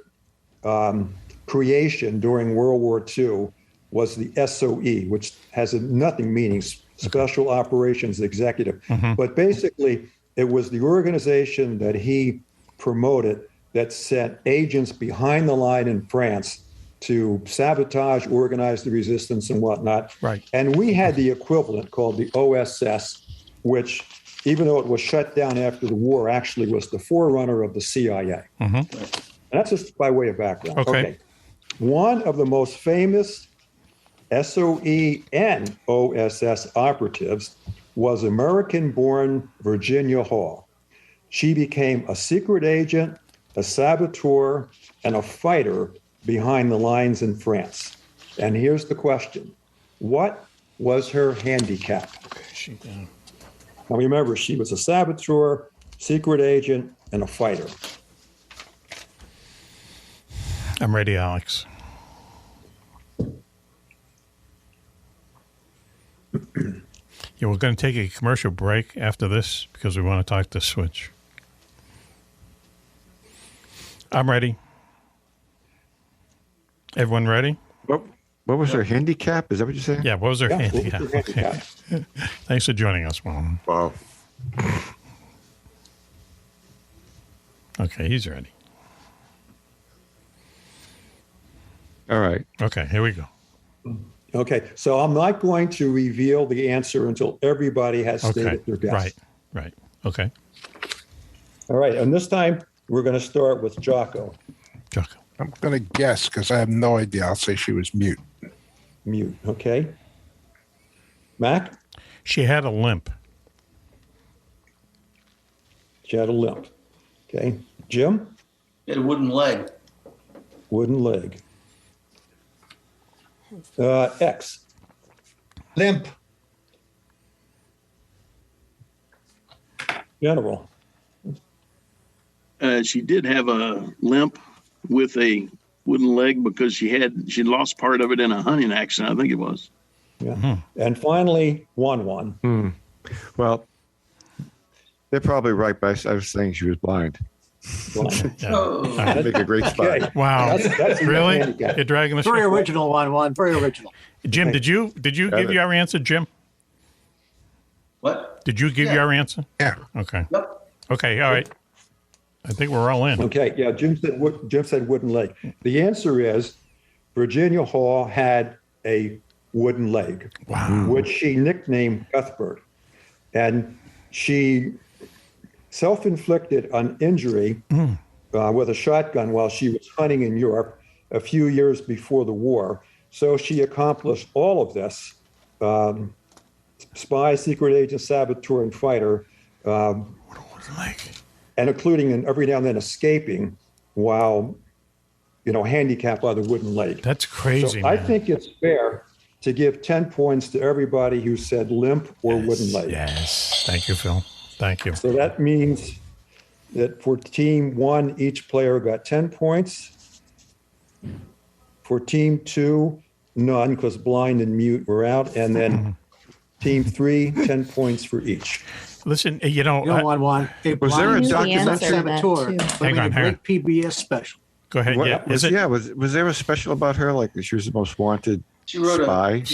creation during World War II was the SOE, which has nothing meaning, Special Operations Executive. Mm-hmm. But basically, it was the organization that he promoted that sent agents behind the line in France to sabotage, organize the resistance and whatnot. Right. And we had the equivalent called the OSS, which, even though it was shut down after the war, actually was the forerunner of the CIA. Mm-hmm. And that's just by way of background. Okay. One of the most famous SOE and OSS operatives was American-born Virginia Hall. She became a secret agent, a saboteur, and a fighter behind the lines in France. And here's the question. What was her handicap? Now remember, she was a saboteur, secret agent, and a fighter. I'm ready, Alex. Yeah, we're going to take a commercial break after this because we want to talk to Switch. I'm ready. Everyone ready? What was her handicap? Is that what you're saying? Yeah, what was her handicap? Okay. Thanks for joining us, Mom. Wow. Okay, he's ready. All right. Okay, here we go. Okay, so I'm not going to reveal the answer until everybody has stated their guess. Right. Okay. All right, and this time we're going to start with Jocko. I'm going to guess because I have no idea. I'll say she was mute. Mute, okay. Mac? She had a limp. She had a limp. Okay. Jim? She had a wooden leg. Wooden leg. X? Limp. General? She did have a limp with a wooden leg because she lost part of it in a hunting accident, I think it was. Yeah. And finally, Wan. Well, they're probably right, but I was saying she was blind. That'd make a great spot. Okay. Wow. That's really? handicap. You're dragging this Very original, Wan. Very original. Jim, did you give your answer, Jim? What? Did you give your answer? Yeah. Okay. Yep. Okay, all right. I think we're all in. Okay, yeah, Jim said wooden leg. The answer is Virginia Hall had a wooden leg, which she nicknamed Cuthbert. And she self-inflicted an injury with a shotgun while she was hunting in Europe a few years before the war. So she accomplished all of this, spy, secret agent, saboteur, and fighter, and including and every now and then escaping while, handicapped by the wooden leg. That's crazy, so I think it's fair to give 10 points to everybody who said limp or wooden leg. Yes. Thank you, Phil. Thank you. So that means that for team 1, each player got 10 points. For team 2, none, because blind and mute were out. And then team 3, 10 points for each. Listen, You don't want one. Was there a documentary? Hang on, great PBS special. Go ahead. Was there a special about her? Like she was the most wanted She wrote spy?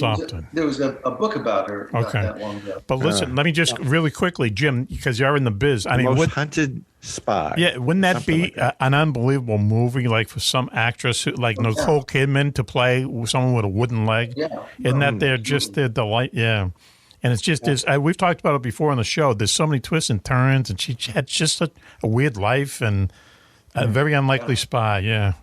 There was a book about her not that long ago. But listen, let me just really quickly, Jim, because you're in the biz. I mean, most hunted spy. Yeah, wouldn't that be an unbelievable movie, like for some actress like Nicole Kidman to play someone with a wooden leg? Yeah. Isn't that their delight? Yeah. And it's just we've talked about it before on the show. There's so many twists and turns, and she had just a weird life and a very unlikely spy. Yeah.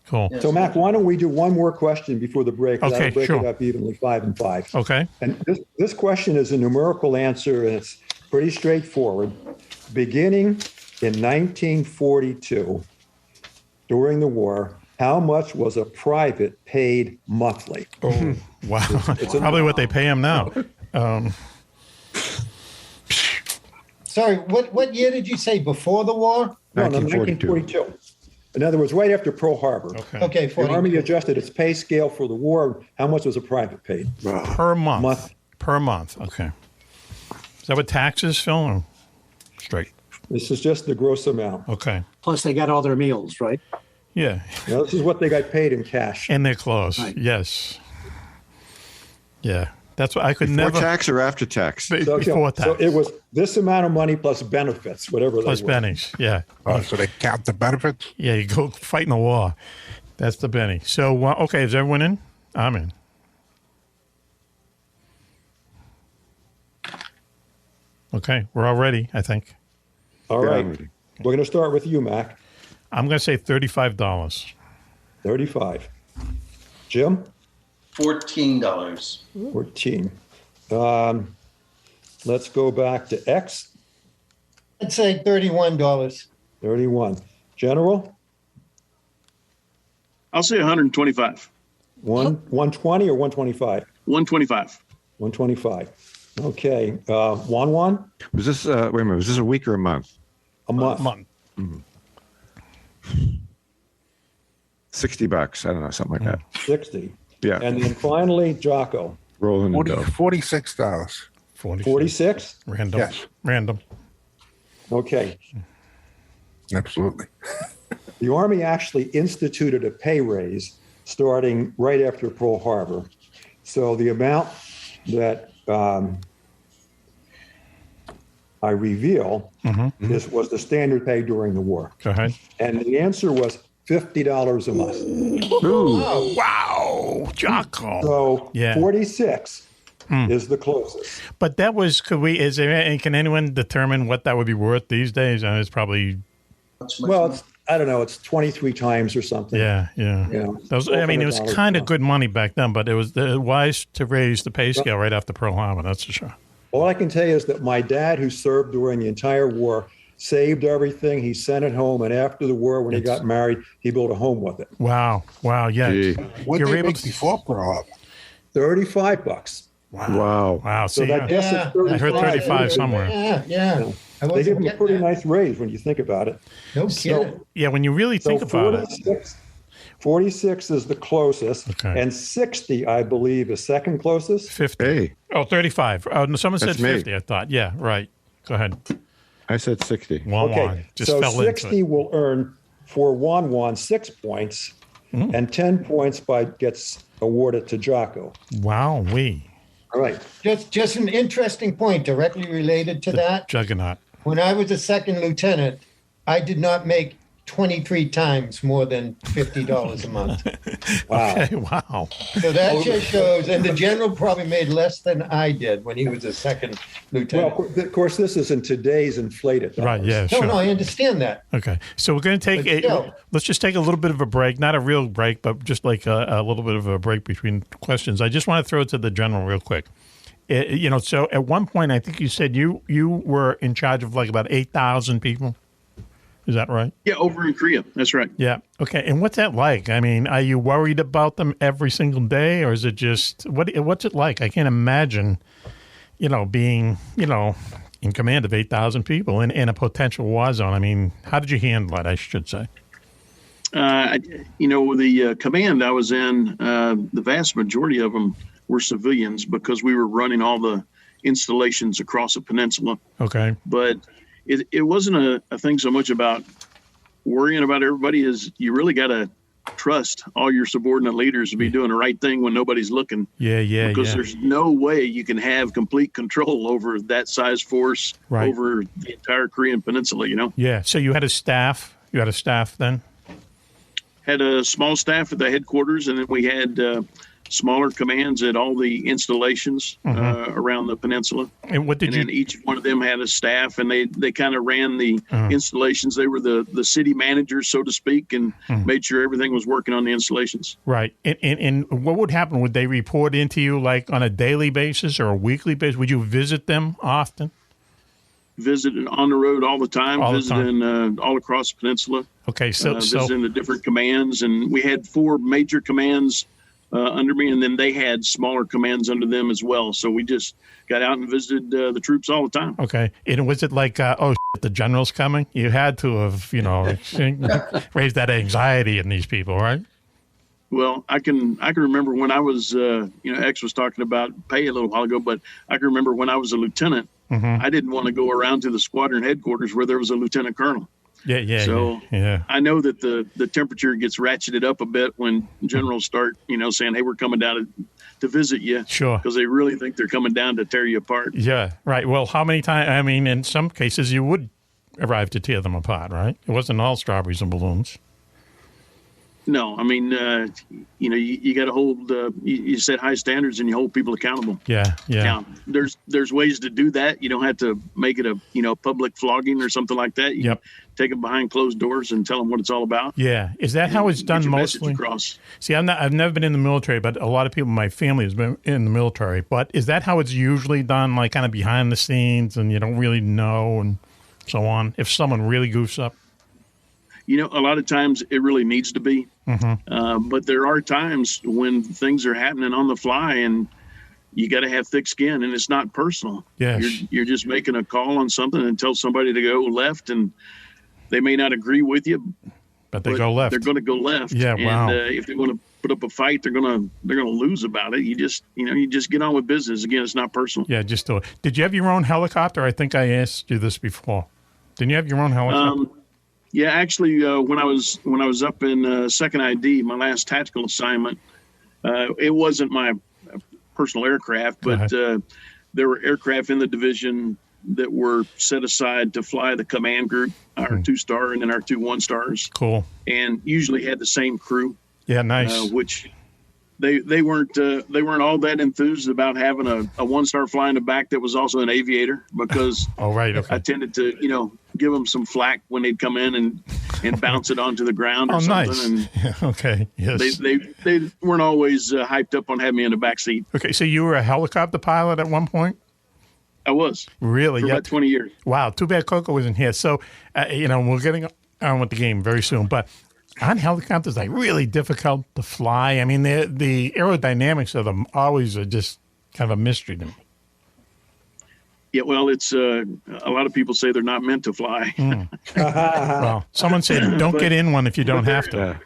Cool. So, Mac, why don't we do one more question before the break? Okay, break sure. it up evenly, 5 and 5. Okay. And this question is a numerical answer, and it's pretty straightforward. Beginning in 1942, during the war, how much was a private paid monthly? Oh, wow. It's probably what they pay him now. Sorry, what year did you say before the war? No, 1942. In other words, right after Pearl Harbor. Okay. The Army adjusted its pay scale for the war. How much was a private paid? Per month. Per month. Okay. Is that what taxes, Phil? Or straight? This is just the gross amount. Okay. Plus, they got all their meals, right? Yeah. Now, this is what they got paid in cash. And their clothes. Right. Yes. Yeah. That's what I could before never. Before tax or after tax? Before tax. So it was this amount of money plus benefits, whatever plus they were. bennies, yeah. Oh, so they count the benefits? Yeah, you go fight in the war. That's the benny. So, okay, is everyone in? I'm in. Okay, we're all ready, I think. All right. We're going to start with you, Mac. I'm going to say $35. 35. Jim? $14. 14. Let's go back to X. I'd say $31. 31. General? I'll say 125. 120 or 125? 125. 125. Okay. Juan? Was this, wait a minute, was this a week or a month? A month. Mm-hmm. $60. I don't know, something like that. 60. Yeah. And then finally, Jocko. Rolling the dough. $46. 46? Random. Yes. Random. Okay. Absolutely. The Army actually instituted a pay raise starting right after Pearl Harbor. So the amount that I reveal was the standard pay during the war. Go ahead. And the answer was $50 a month. Ooh. Oh, wow. Jocko. So 46 is the closest. But that was, can anyone determine what that would be worth these days? It's probably. Well, I don't know. It's 23 times or something. Yeah. You know, it was kind of good money back then, but it was wise to raise the pay scale right after Pearl Harbor. That's for sure. All I can tell you is that my dad, who served during the entire war, saved everything. He sent it home, and after the war, when he got married, he built a home with it. Wow, yeah. What did they make before Pearl Harbor? $35. Wow. So See, I guess it's 35. I heard 35 somewhere. Yeah. They give him a pretty nice raise when you think about it. No kidding. Yeah, when you really think about it. 46 is the closest, and 60, I believe, is second closest. 50. Hey. Oh, 35. Oh, no, someone said 50, I thought. Yeah, right. Go ahead. I said 60. Okay, so 60 will earn for Juan 6 points, and 10 points gets awarded to Jocko. Wow, All right. Just an interesting point directly related to that. Juggernaut. When I was a second lieutenant, I did not make 23 times more than $50 a month. Wow. Okay, wow. So that just shows, and the general probably made less than I did when he was a second lieutenant. Well, of course, this is in today's inflated numbers. Right, yeah, sure. No, I understand that. Okay, so we're going to take let's just take a little bit of a break, not a real break, but just like a little bit of a break between questions. I just want to throw it to the general real quick. So at one point, I think you said you were in charge of like about 8,000 people. Is that right? Yeah, over in Korea. That's right. Yeah. Okay. And what's that like? I mean, are you worried about them every single day, or is it just what's it like? I can't imagine, being, in command of 8,000 people in a potential war zone. I mean, how did you handle it, I should say? The command I was in, the vast majority of them were civilians because we were running all the installations across the peninsula. Okay. But it wasn't a thing so much about worrying about everybody, is you really got to trust all your subordinate leaders to be doing the right thing when nobody's looking. Because there's no way you can have complete control over that size force over the entire Korean peninsula, Yeah. So you had a staff. You had a staff then? Had a small staff at the headquarters, and then we had smaller commands at all the installations around the peninsula. And what did then each one of them had a staff, and they kind of ran the installations. They were the city managers, so to speak, and made sure everything was working on the installations. Right. And what would happen? Would they report into you like on a daily basis or a weekly basis? Would you visit them often? Visited on the road all the time, visiting all across the peninsula. Okay, visiting the different commands, and we had 4 major commands under me, and then they had smaller commands under them as well. So we just got out and visited the troops all the time. Okay, and was it like, the general's coming? You had to have, raised that anxiety in these people, right? Well, I can remember when I was, X was talking about pay a little while ago, but I can remember when I was a lieutenant, I didn't want to go around to the squadron headquarters where there was a lieutenant colonel. So I know that the temperature gets ratcheted up a bit when generals start, saying, hey, we're coming down to visit you. Sure. Because they really think they're coming down to tear you apart. Yeah, right. Well, how many times, I mean, in some cases you would arrive to tear them apart, right? It wasn't all strawberries and balloons. No, I mean, you got to hold. You set high standards and you hold people accountable. Yeah. Now, there's ways to do that. You don't have to make it a public flogging or something like that. You take them behind closed doors and tell them what it's all about. Yeah, is that how it's done mostly? See, I've never been in the military, but a lot of people in my family has been in the military. But is that how it's usually done, like kind of behind the scenes, and you don't really know and so on? If someone really goofs up. A lot of times it really needs to be, but there are times when things are happening on the fly and you got to have thick skin, and it's not personal. Yes. You're just making a call on something and tell somebody to go left, and they may not agree with you, but they go left. They're going to go left. Yeah, wow. And if they want to put up a fight, they're going to lose about it. You just get on with business. Again, it's not personal. Yeah, just do it. Did you have your own helicopter? I think I asked you this before. Didn't you have your own helicopter? Yeah, actually, when I was up in Second ID, my last tactical assignment, it wasn't my personal aircraft, but there were aircraft in the division that were set aside to fly the command group, our 2-star and then our 2 1-stars. Cool. And usually had the same crew. Yeah, nice. Which they weren't all that enthused about having a 1-star fly in the back that was also an aviator, because I tended to give them some flack when they'd come in and bounce it onto the ground or something. Nice. And okay. Yes. They weren't always hyped up on having me in the back seat. Okay, so you were a helicopter pilot at one point? I was. Really? For about 20 years. Wow. Too bad Coco wasn't here. So, we're getting on with the game very soon, but on helicopters, they're really difficult to fly. I mean, the aerodynamics of them always are just kind of a mystery to me. Yeah, well, it's a lot of people say they're not meant to fly. Well, someone said don't get in one if you don't have to.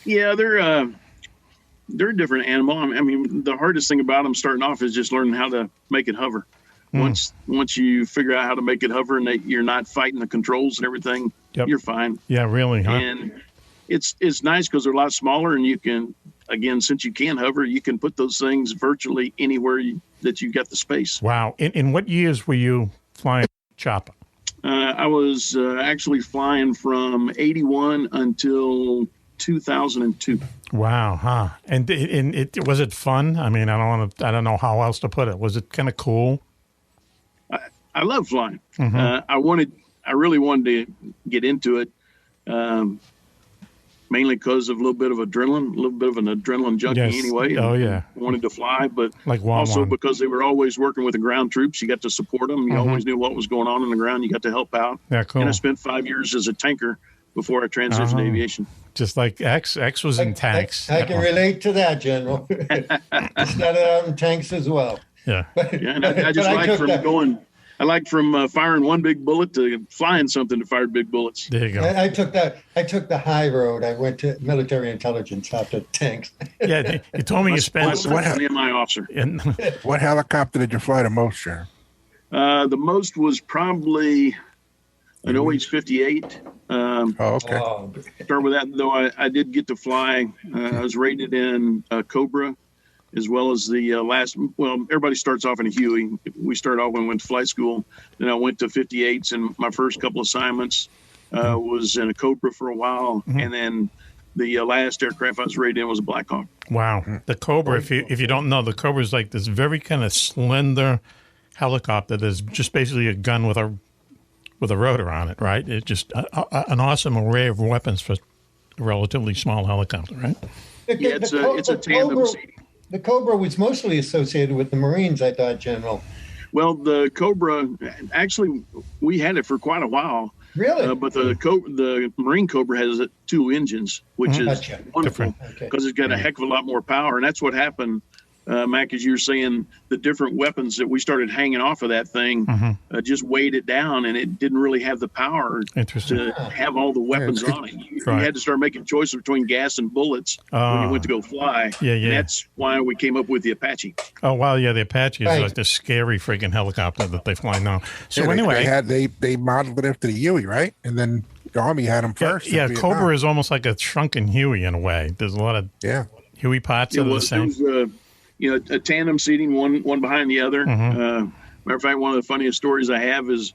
Yeah, they're a different animal. I mean, the hardest thing about them starting off is just learning how to make it hover. Once you figure out how to make it hover and that you're not fighting the controls and everything, you're fine. Yeah, really, huh? And it's nice because they're a lot smaller, and you can, again, since you can hover, you can put those things virtually anywhere that you got the space. Wow. In what years were you flying chopper? I was actually flying from 81 until 2002. Wow, huh? And was it fun? I mean, I don't know how else to put it. Was it kind of cool? I love flying. I really wanted to get into it, mainly because of a little bit of an adrenaline junkie anyway. Oh, yeah. Wanted to fly, but like also because they were always working with the ground troops. You got to support them. You always knew what was going on the ground. You got to help out. Yeah, cool. And I spent 5 years as a tanker before I transitioned to aviation. Just like X was in tanks. I can relate to that, General. Started out in tanks as well. Yeah. And I just like from firing one big bullet to flying something to fire big bullets. There you go. I took the high road. I went to military intelligence after tanks. Yeah, you told me you spent. My officer. What helicopter did you fly the most, Sharon? The most was probably an OH-58. Okay. Start with that, though. I did get to fly. I was rated in a Cobra, as well as the last. Well, everybody starts off in a Huey. We started off when we went to flight school. Then I went to 58s, and my first couple assignments was in a Cobra for a while, and then the last aircraft I was rated in was a Black Hawk. Wow, the Cobra. If you don't know, the Cobra is like this very kind of slender helicopter. There's just basically a gun with a rotor on it, right? It's just an awesome array of weapons for a relatively small helicopter, right? Yeah, it's a tandem seating. The Cobra was mostly associated with the Marines, I thought, General. Well, the Cobra, actually, we had it for quite a while. Really? But the Marine Cobra has 2 engines, which is wonderful because it's got a heck of a lot more power. And that's what happened, Mac, as you were saying, the different weapons that we started hanging off of that thing just weighed it down, and it didn't really have the power to have all the weapons on it. You had to start making choices between gas and bullets when you went to go fly. And that's why we came up with the Apache. Oh, wow, yeah, the Apache is like this scary freaking helicopter that they fly now. So anyway. They modeled it after the Huey, right? And then the Army had them first. Yeah, Cobra is almost like a shrunken Huey in a way. There's a lot of Huey parts that are the same. A tandem seating, one behind the other. Matter of fact, one of the funniest stories I have is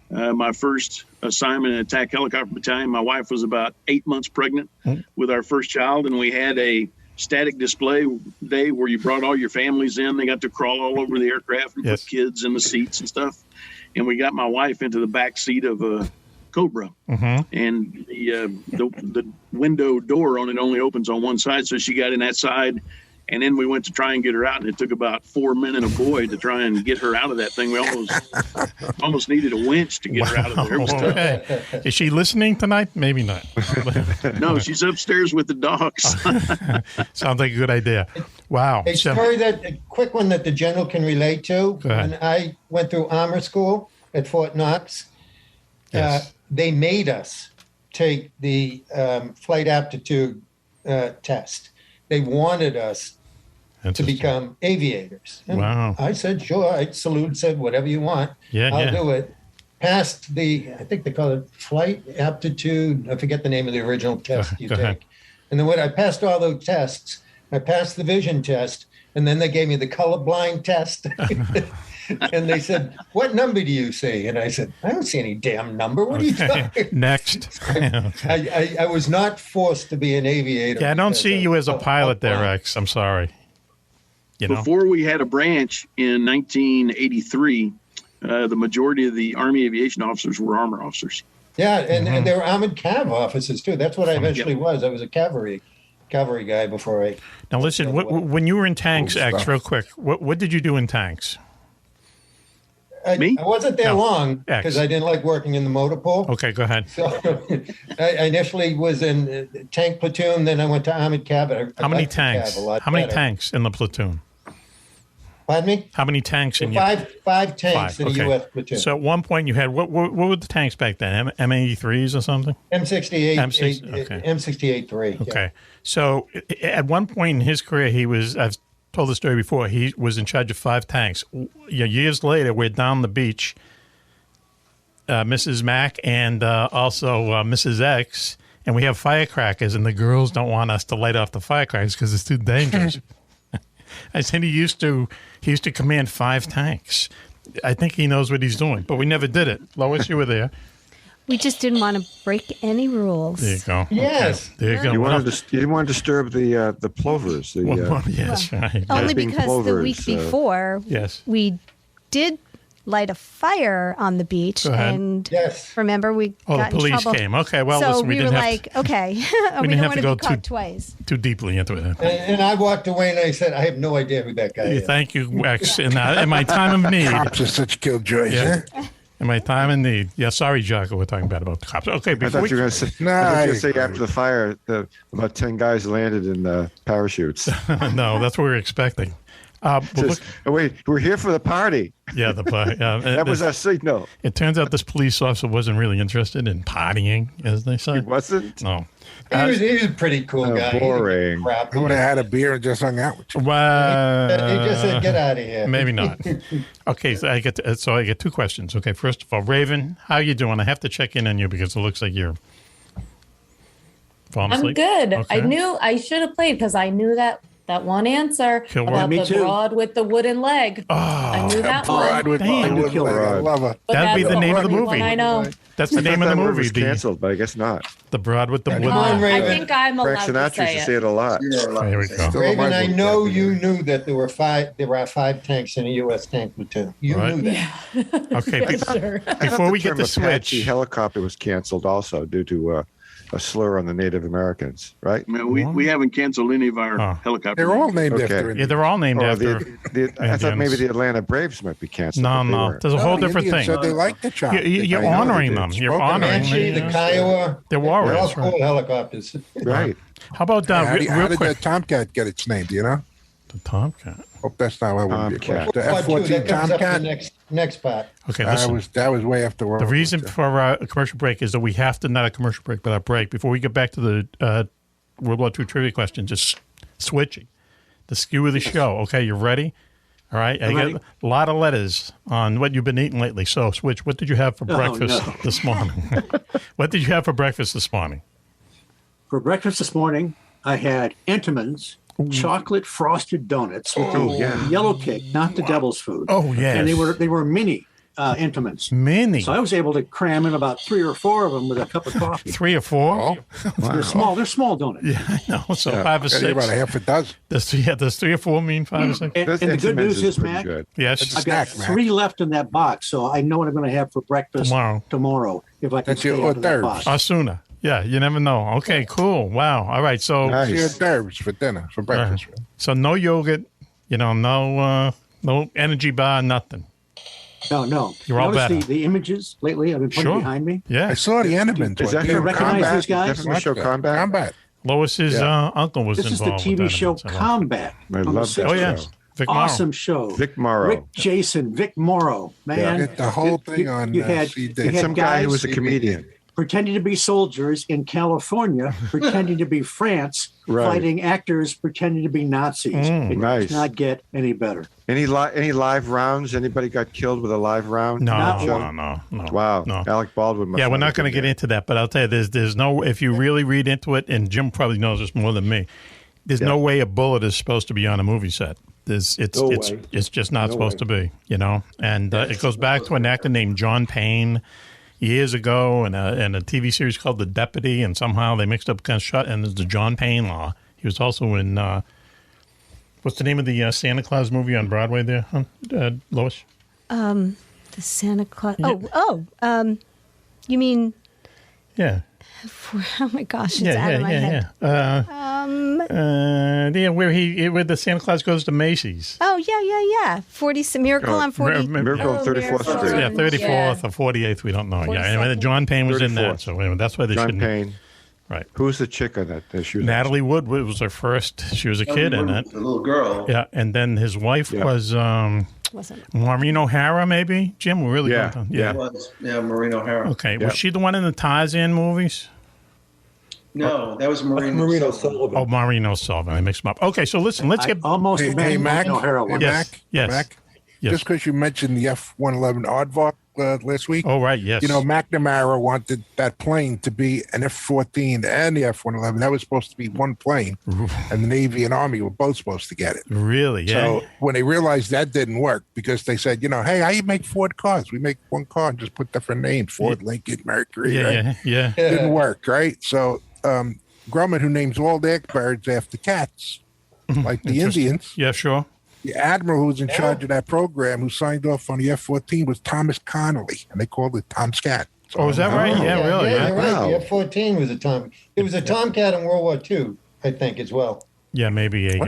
my first assignment in Attack Helicopter Battalion. My wife was about 8 months pregnant with our first child, and we had a static display day where you brought all your families in. They got to crawl all over the aircraft and put kids in the seats and stuff. And we got my wife into the back seat of a Cobra, and the window door on it only opens on one side, so she got in that side. And then we went to try and get her out, and it took about 4 men and a boy to try and get her out of that thing. We almost needed a winch to get her out of there. It was tough. Is she listening tonight? Maybe not. No, she's upstairs with the dogs. Sounds like a good idea. Wow. A story a quick one that the General can relate to. When I went through armor school at Fort Knox, they made us take the flight aptitude test. They wanted us to become aviators. And I said, sure. I saluted, said, whatever you want. I'll do it. Passed I think they call it flight aptitude. I forget the name of the original test you take. And then when I passed all those tests, I passed the vision test, and then they gave me the colorblind test. And they said, what number do you see? And I said, I don't see any damn number. What are you talking? Next. I was not forced to be an aviator. Yeah, I don't see you as a pilot there, Rex. I'm sorry. Before we had a branch in 1983, the majority of the Army aviation officers were armor officers. Yeah, and they were armored cav officers, too. That's what I eventually was. I was a cavalry guy before I... Now, listen, when you were in tanks, X, real quick, what did you do in tanks? I wasn't there long because I didn't like working in the motor pool. Okay, go ahead. So I initially was in tank platoon, then I went to armored cav. How many tanks? How many tanks in the platoon? Pardon me? How many tanks in five tanks in a U.S. platoon. So at one point you had, what were the tanks back then? M83s or something? M68. M68-3. Okay. Yeah. So at one point in his career, I've told the story before, he was in charge of 5 tanks. Years later, we're down the beach, Mrs. Mack and also Mrs. X, and we have firecrackers, and the girls don't want us to light off the firecrackers because it's too dangerous. I said he used to command 5 tanks. I think he knows what he's doing, but we never did it. Lois, you were there. We just didn't want to break any rules. There you go. Yes. Okay. There you go. You didn't want to disturb the plovers. Yes, right. Only because plovers, the week before, we did light a fire on the beach, and remember we got the police in trouble. Came. Okay, well, so listen, we were didn't like, okay, we don't want to be caught twice. Too deeply into it. And I walked away and I said, I have no idea who that guy is. Thank you, X. In my time of need, cops are such killjoys. Yeah. In my time of need. Yeah, sorry, Jocko, we're talking bad about the cops. Okay, I thought you were going to say after the fire, about 10 guys landed in parachutes. No, that's what we were expecting. Wait, we're here for the party. Yeah, the party. That was our signal. It turns out this police officer wasn't really interested in partying, as they say. He wasn't? No. He was a pretty cool guy. Boring. He would have had a beer and just hung out with you. Well, he just said, "Get out of here." Maybe not. Okay, so I get two questions. Okay, first of all, Raven, how you doing? I have to check in on you because it looks like you're falling asleep. I'm good. Okay. I should have played because I knew that one answer Kilroy. about Me the too. broad with the wooden leg. Oh, I knew that Broad one. with Damn. the wooden leg. I love her. But That'd be that's the name of the only movie. one I know. That's the name of the That word movie. was canceled, but I guess not. The broad with the Come wooden on, leg. I Raven. think I'm allowed Frank to Sinatra say used to say it. it a lot. Here we go. Still Raven, my I book, know yeah. you knew that there were five tanks in a U.S. tank platoon. You Right. knew that. Okay, Sure. before we get term the Apache switch. helicopter was canceled also due to a slur on the Native Americans, right? No, we haven't canceled any of our helicopters. They're all named Okay. after Yeah, they're all named Or after. I thought maybe Indians. the Atlanta Braves might be canceled. No, but they no. weren't. There's a whole different Indians thing. said they like the chop. You're I know honoring they them. did. You're Spoken honoring Comanche, them. the Kiowa. They're warriors, They're all right. cool helicopters. Right. How about How real did quick? the Tomcat get its name? Do you know? The Tomcat. Hope that's not what would be a Tomcat. question. The Part two, F-14 that comes up in Tomcat. the next part. Okay, That listen. was way after World The War reason II. for a commercial break is that we have to, not a commercial break, but a break. Before we get back to the World War II trivia question, just switching. The skew of the show. Okay, you ready? All right. I ready. got a lot of letters on what you've been eating lately. So, Switch, what did you have for breakfast no. this morning? What did you have for breakfast this morning? For breakfast this morning, I had Entenmann's chocolate frosted donuts with the yellow cake, not the devil's food. Oh, yes. And they were mini Entenmann's. Mini. So I was able to cram in about 3 or 4 of them with a cup of coffee. 3 or 4? They're small. They're small donuts. Yeah, I know. So 5 or Got 6. about a half a dozen. Does 3 or 4 mean 5 or 6? And the good news is, Mac, Yes. I've got 3 left in that box, so I know what I'm going to have for breakfast tomorrow if I can That's your stay out of that hors box. Or sooner. Yeah, you never know. Okay, cool. Wow. All right. So, It's your hors d'oeuvres for dinner, for breakfast. so no yogurt, no energy bar, nothing. No. You're all Notice better. the images lately I've been putting Sure. behind me. Yeah. I saw the Entenmann's. Is that Do you from recognize Combat? these guys? Is that from the show Combat? Combat. Lois's uncle was This is the involved with TV that show event, so- Combat. I on the love that 60s. Oh, yeah. show. Vic Morrow. Awesome show. Vic Morrow. Rick Jason, Vic Morrow. Man. Get the whole thing on you had, CD. you And had some guy who was a guys comedian. pretending to be soldiers in California, pretending to be France, Right. fighting actors pretending to be Nazis. It nice. does not get any better. Any live rounds? Anybody got killed with a live round? No, Not no. Wow. No. Alec Baldwin. must Yeah, we're not not have going to been get into that, but I'll tell you, there's no, if you really read into it, and Jim probably knows this more than me, there's no way a bullet is supposed to be on a movie set. It's just not supposed to be, And it goes back to an actor named John Payne years ago, and a TV series called The Deputy, and somehow they mixed up kind of shot, and there's the John Payne Law. He was also in what's the name of the Santa Claus movie on Broadway there, Lois? The Santa Claus. You mean? Yeah. Oh my gosh, it's out of my head. Where the Santa Claus goes to Macy's. Oh yeah. Miracle on 40. Miracle on 34th Street. Yeah, 34th or 48th, we don't know. Yeah, anyway, John Payne was in that, so anyway, that's why they John shouldn't. Payne. Right. Who's the chick on that? She was Natalie Wood was her first. She was a kid in it. The little girl. Yeah, and then his wife was Maureen O'Hara, maybe. Jim, we're really going to. It was. Yeah, Maureen O'Hara. Okay, was she the one in the Tarzan movies? No, that was Maureen O'Sullivan. Oh, Maureen O'Sullivan. I mixed them up. Okay, so listen, let's get almost Hey, Mac. O'Hara one. Yes. Mac. Yes. Just because you mentioned the F-111 Aardvark last week. Oh, right, yes. Mack Maloney wanted that plane to be an F-14 and the F-111. That was supposed to be one plane, and the Navy and Army were both supposed to get it. Really? Yeah. So when they realized that didn't work, because they said, hey, how you make Ford cars? We make one car and just put different names, Ford, Lincoln, Mercury. Yeah, right? yeah. Didn't work, right? So Grumman, who names all their birds after cats, like the Indians. Yeah, sure. The admiral who was in charge of that program, who signed off on the F-14, was Thomas Connolly, and they called it Tom's Cat. So, is that right? Yeah, really. Yeah, Yeah. you're right. The F-14 was a Tom. It was a Tomcat in World War II, I think, as well. Yeah, maybe a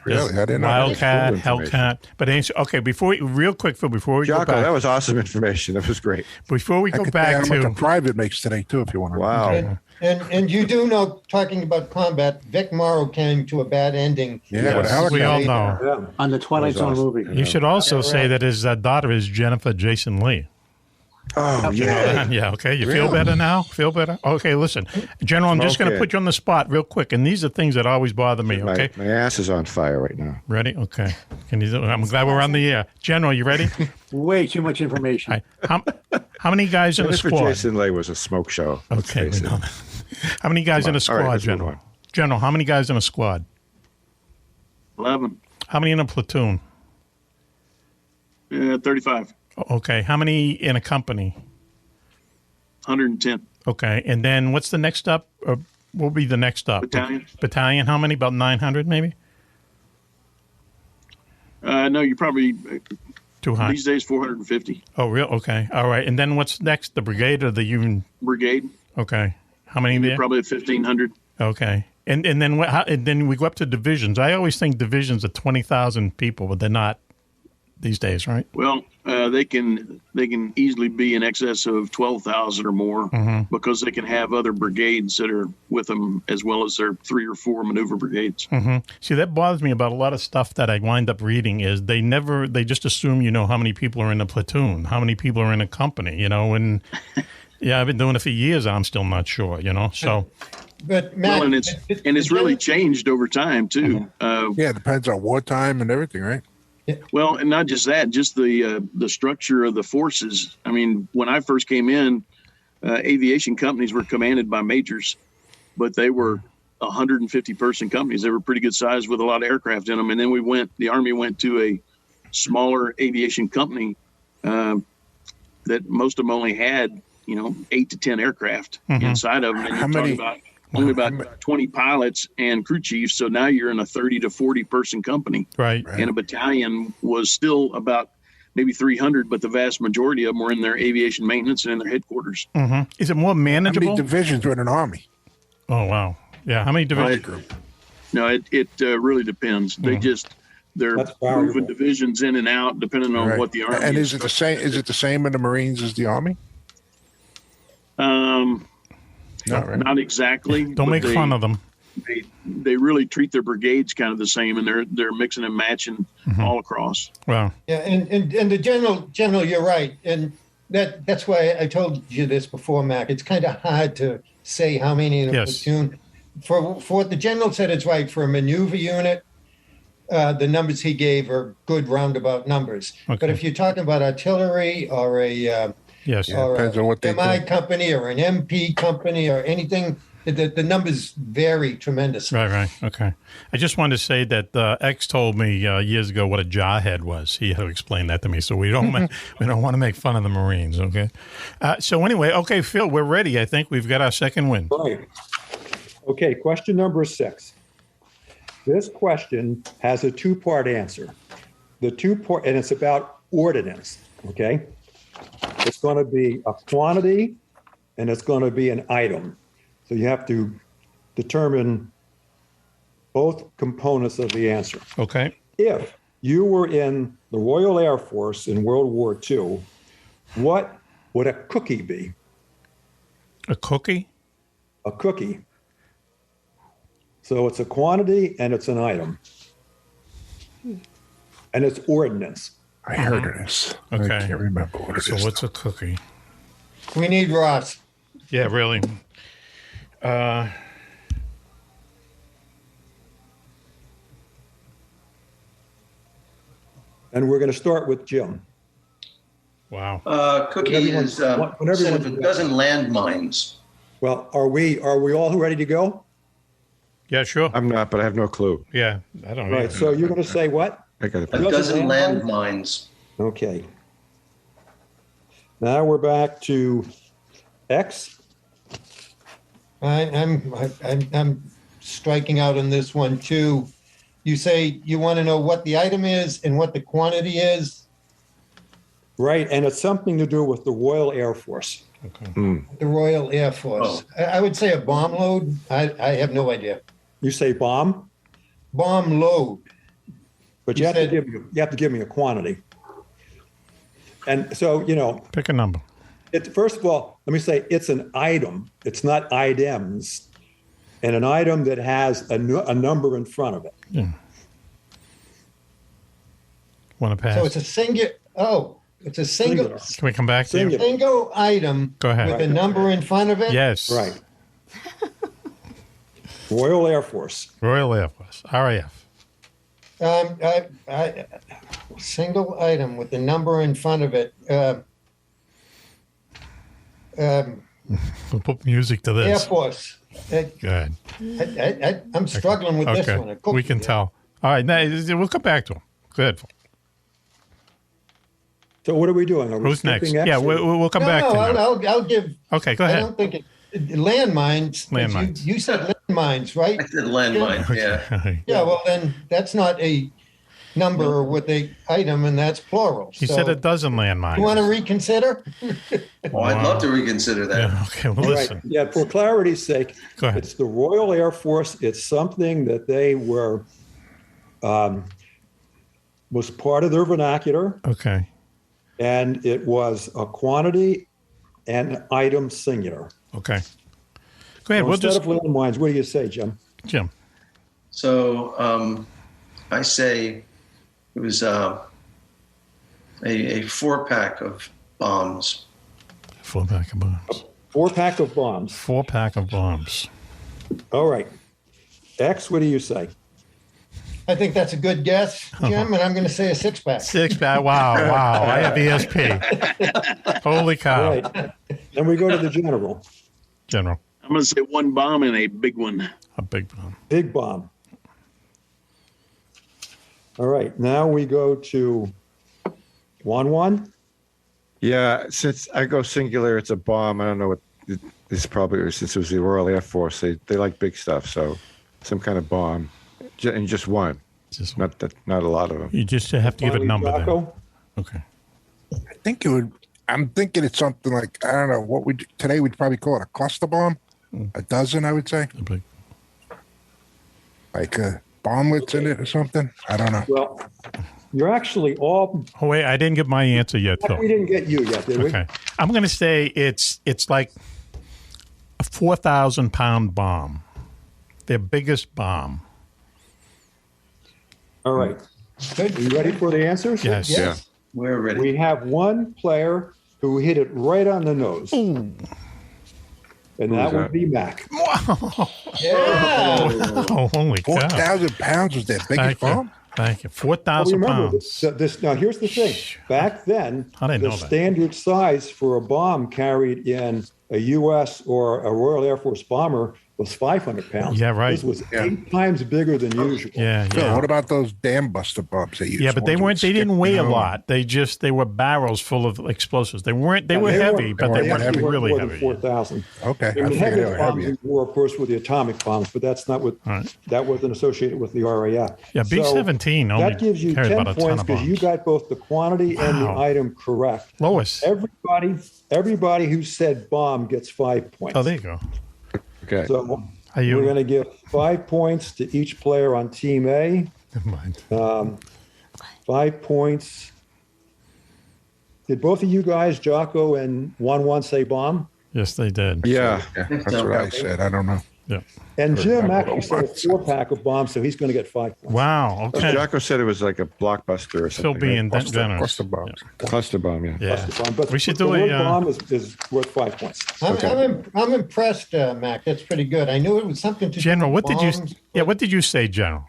really? I didn't know. Wildcat, Hellcat. But okay, real quick, Phil, before we Jocko, go back, that was awesome information. That was great. Before we go back to how much a private makes today too, if you want to. Wow. And you do know, talking about combat, Vic Morrow came to a bad ending. Yeah, we all know. On the Twilight Zone movie. You should also say that his daughter is Jennifer Jason Leigh. Oh, yeah. Yeah, okay. You feel better now? Feel better? Okay, listen. General, I'm just going to put you on the spot real quick, and these are things that always bother me, okay? My ass is on fire right now. Ready? Okay. I'm glad we're on the air. General, you ready? Way too much information. How many guys in the squad? Jason Leigh was a smoke show. Okay. How many guys in a squad, right, General? General, how many guys in a squad? 11. How many in a platoon? 35. Okay. How many in a company? 110. Okay. And then what's the next up? What will be the next up? Battalion. How many? About 900 maybe? No, you're probably too high. These days, 450. Oh, real? Okay. All right. And then what's next? The brigade or the union? Brigade. Okay. How many there? Probably 1,500. Okay. And then and then we go up to divisions. I always think divisions are 20,000 people, but they're not these days, right? Well, they can easily be in excess of 12,000 or more because they can have other brigades that are with them as well as their 3 or 4 maneuver brigades. See, that bothers me about a lot of stuff that I wind up reading is they just assume you know how many people are in a platoon, how many people are in a company, and yeah, I've been doing it for years. I'm still not sure, so. But Matt, well, and it's really changed over time too. Yeah, it depends on wartime and everything, right? Well, and not just that, just the structure of the forces. I mean, when I first came in, aviation companies were commanded by majors, but they were 150-person companies. They were pretty good size with a lot of aircraft in them. And then the Army went to a smaller aviation company that most of them only had, 8 to 10 aircraft inside of them. And you're talking about only about 20 pilots and crew chiefs. So now you're in a 30 to 40-person company. Right. And a battalion was still about maybe 300, but the vast majority of them were in their aviation maintenance and in their headquarters. Is it more manageable? How many divisions were in an Army? Oh, wow. Yeah, how many divisions? No, it really depends. They're moving divisions in and out depending on what the Army and is it the same? Is it the same in the Marines as the Army? Not exactly. Don't make fun of them. They really treat their brigades kind of the same, and they're mixing and matching all across. Wow. Yeah, and the general, you're right, and that's why I told you this before, Mac. It's kind of hard to say how many in a platoon. For what the general said, it's right. For a maneuver unit, the numbers he gave are good roundabout numbers. Okay. But if you're talking about artillery or a depends on what they MI company or an MP company or anything, the numbers vary tremendously. Right. Okay. I just wanted to say that X told me years ago what a jarhead was. He had to explain that to me. So we don't want to make fun of the Marines. Okay. So anyway, okay, Phil, we're ready. I think we've got our second win. Right. Okay. Question number 6. This question has a 2-part answer. And it's about ordnance. Okay. It's going to be a quantity and it's going to be an item. So you have to determine both components of the answer. Okay. If you were in the Royal Air Force in World War II, what would a cookie be? A cookie? A cookie. So it's a quantity and it's an item. And it's ordnance. I heard of this. Okay. I can't remember what it is. So what's a cookie? We need Ross. Yeah, really. And we're going to start with Jim. Wow. Cookie is a dozen landmines. Well, are we all ready to go? Yeah, sure. I'm not, but I have no clue. Yeah, I don't know. Right. So you're going to say what? I got a dozen landmines. Okay. Now we're back to X. I'm striking out on this one too. You say you want to know what the item is and what the quantity is. Right, and it's something to do with the Royal Air Force. Okay. The Royal Air Force. I would say a bomb load. I have no idea. You say bomb? bomb load. But you have to give me a quantity. And so, pick a number. First of all, let me say it's an item. It's not items. And an item that has a number in front of it. Yeah. Want to pass? So it's a single. Oh, it's a single. Can we come back to you? Single item. Go ahead. With a number in front of it. Yes. Right. Royal Air Force. Royal Air Force. RAF. Single item with the number in front of it. We'll put music to this. Air Force. Good. I'm struggling with this one. We can tell. All right, now, we'll come back to him. Good. So what are we doing? Are we Who's next? skipping X Yeah, or- we'll come back to him. I'll give. Okay, go ahead. I don't think landmines. Landmines. You said landmines, right? I said landmine, yeah. Yeah, well, then that's not a number with a item, and that's plural. He said a dozen landmines. You want to reconsider? Oh, I'd love to reconsider that. Yeah, okay, well, All right. listen. Yeah, for clarity's sake, Go ahead. it's the Royal Air Force. It's something that they were, was part of their vernacular, Okay. and it was a quantity and item singular. Okay. Go ahead. So We'll instead just. of landmines, what do you say, Jim? Jim. So I say it was a 4-pack of bombs. 4-pack of bombs. 4-pack of bombs. 4-pack of bombs. All right. X, what do you say? I think that's a good guess, Jim, and I'm going to say a 6-pack. 6-pack. Wow. I have ESP. Holy cow. All right. Then we go to the general. General. I'm going to say one bomb and a big one. A big bomb. Big bomb. All right. Now we go to 1-1. Yeah, since I go singular, it's a bomb. I don't know what this probably, since it was the Royal Air Force, they like big stuff. So some kind of bomb, and just one. Just not a lot of them. You just have to give a number there. Jocko? Okay. I think it would. I'm thinking it's something like, I don't know, today we'd probably call it a cluster bomb. A dozen, I would say. Like bomblets in it or something. I don't know. Well, you're actually all. Oh wait, I didn't get my answer yet, Phil. We didn't get you yet, did we? Okay. I'm going to say it's like a 4,000-pound bomb. Their biggest bomb. All right. Good. Are you ready for the answers? Yes. Yeah. We're ready. We have one player who hit it right on the nose. Ooh. And Who that was would that? be Mack. Wow. Yeah. Oh, holy cow. 4,000 pounds was their biggest bomb? Thank you. Well, 4,000 remember, pounds. now, here's the thing. Back then, How did I the know that? standard size for a bomb carried in a U.S. or a Royal Air Force bomber was 500 pounds. Yeah, right. This was 8 times bigger than usual. Yeah, Phil, yeah. what about those dam buster bombs they used? Yeah, but they Ones that didn't stick, weigh you a know? lot. They were barrels full of explosives. They were They heavy, weren't- but they they weren't weren't really more than heavy. 4,000. Okay, I And the figured they heaviest were bombs heavier. were, of course, were the atomic bombs, but that's not what Right. that wasn't associated with the RAF. Yeah, B-17 only that gives you carried 10 about a ton points of because you bombs. got both the quantity and the Wow. item correct. Lois. Everybody who said bomb gets 5 points. Oh, there you go. Okay. So Are you? we're going to give 5 points to each player on Team A. Never mind. 5 points. Did both of you guys, Jocko and 1-1, say bomb? Yes, they did. Yeah. That's what I said. I don't know. Yeah. And Jim actually said a 4-pack of bombs, so he's going to get 5 points. Wow. Okay. Jocko said it was like a blockbuster or Phil something. being right? generous. Cluster bombs. Cluster bomb, yeah. Yeah. But We should the do word a. bomb is worth 5 points. I'm impressed, Mac. That's pretty good. I knew it was something to General, do what with did you? bombs. Yeah, what did you say, General?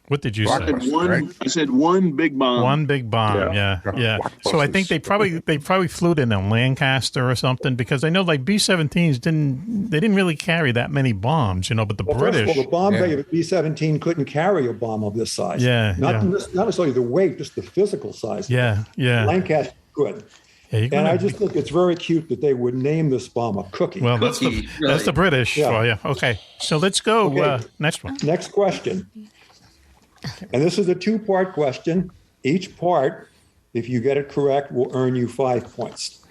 What did you I say? said one big bomb. One big bomb, yeah. So I think they probably flew it in a Lancaster or something because I know like B-17s didn't really carry that many bombs, but the Well, first British. of all, the bomb bay of B-17 couldn't carry a bomb of this size. Not necessarily the weight, just the physical size. Yeah. Lancaster could. Yeah, And I just think it's very cute that they would name this bomb a cookie. Well, that's the British. Yeah. Well, yeah. Okay. So let's go. Okay. Next one. Next question. And this is a 2-part question. Each part, if you get it correct, will earn you 5 points.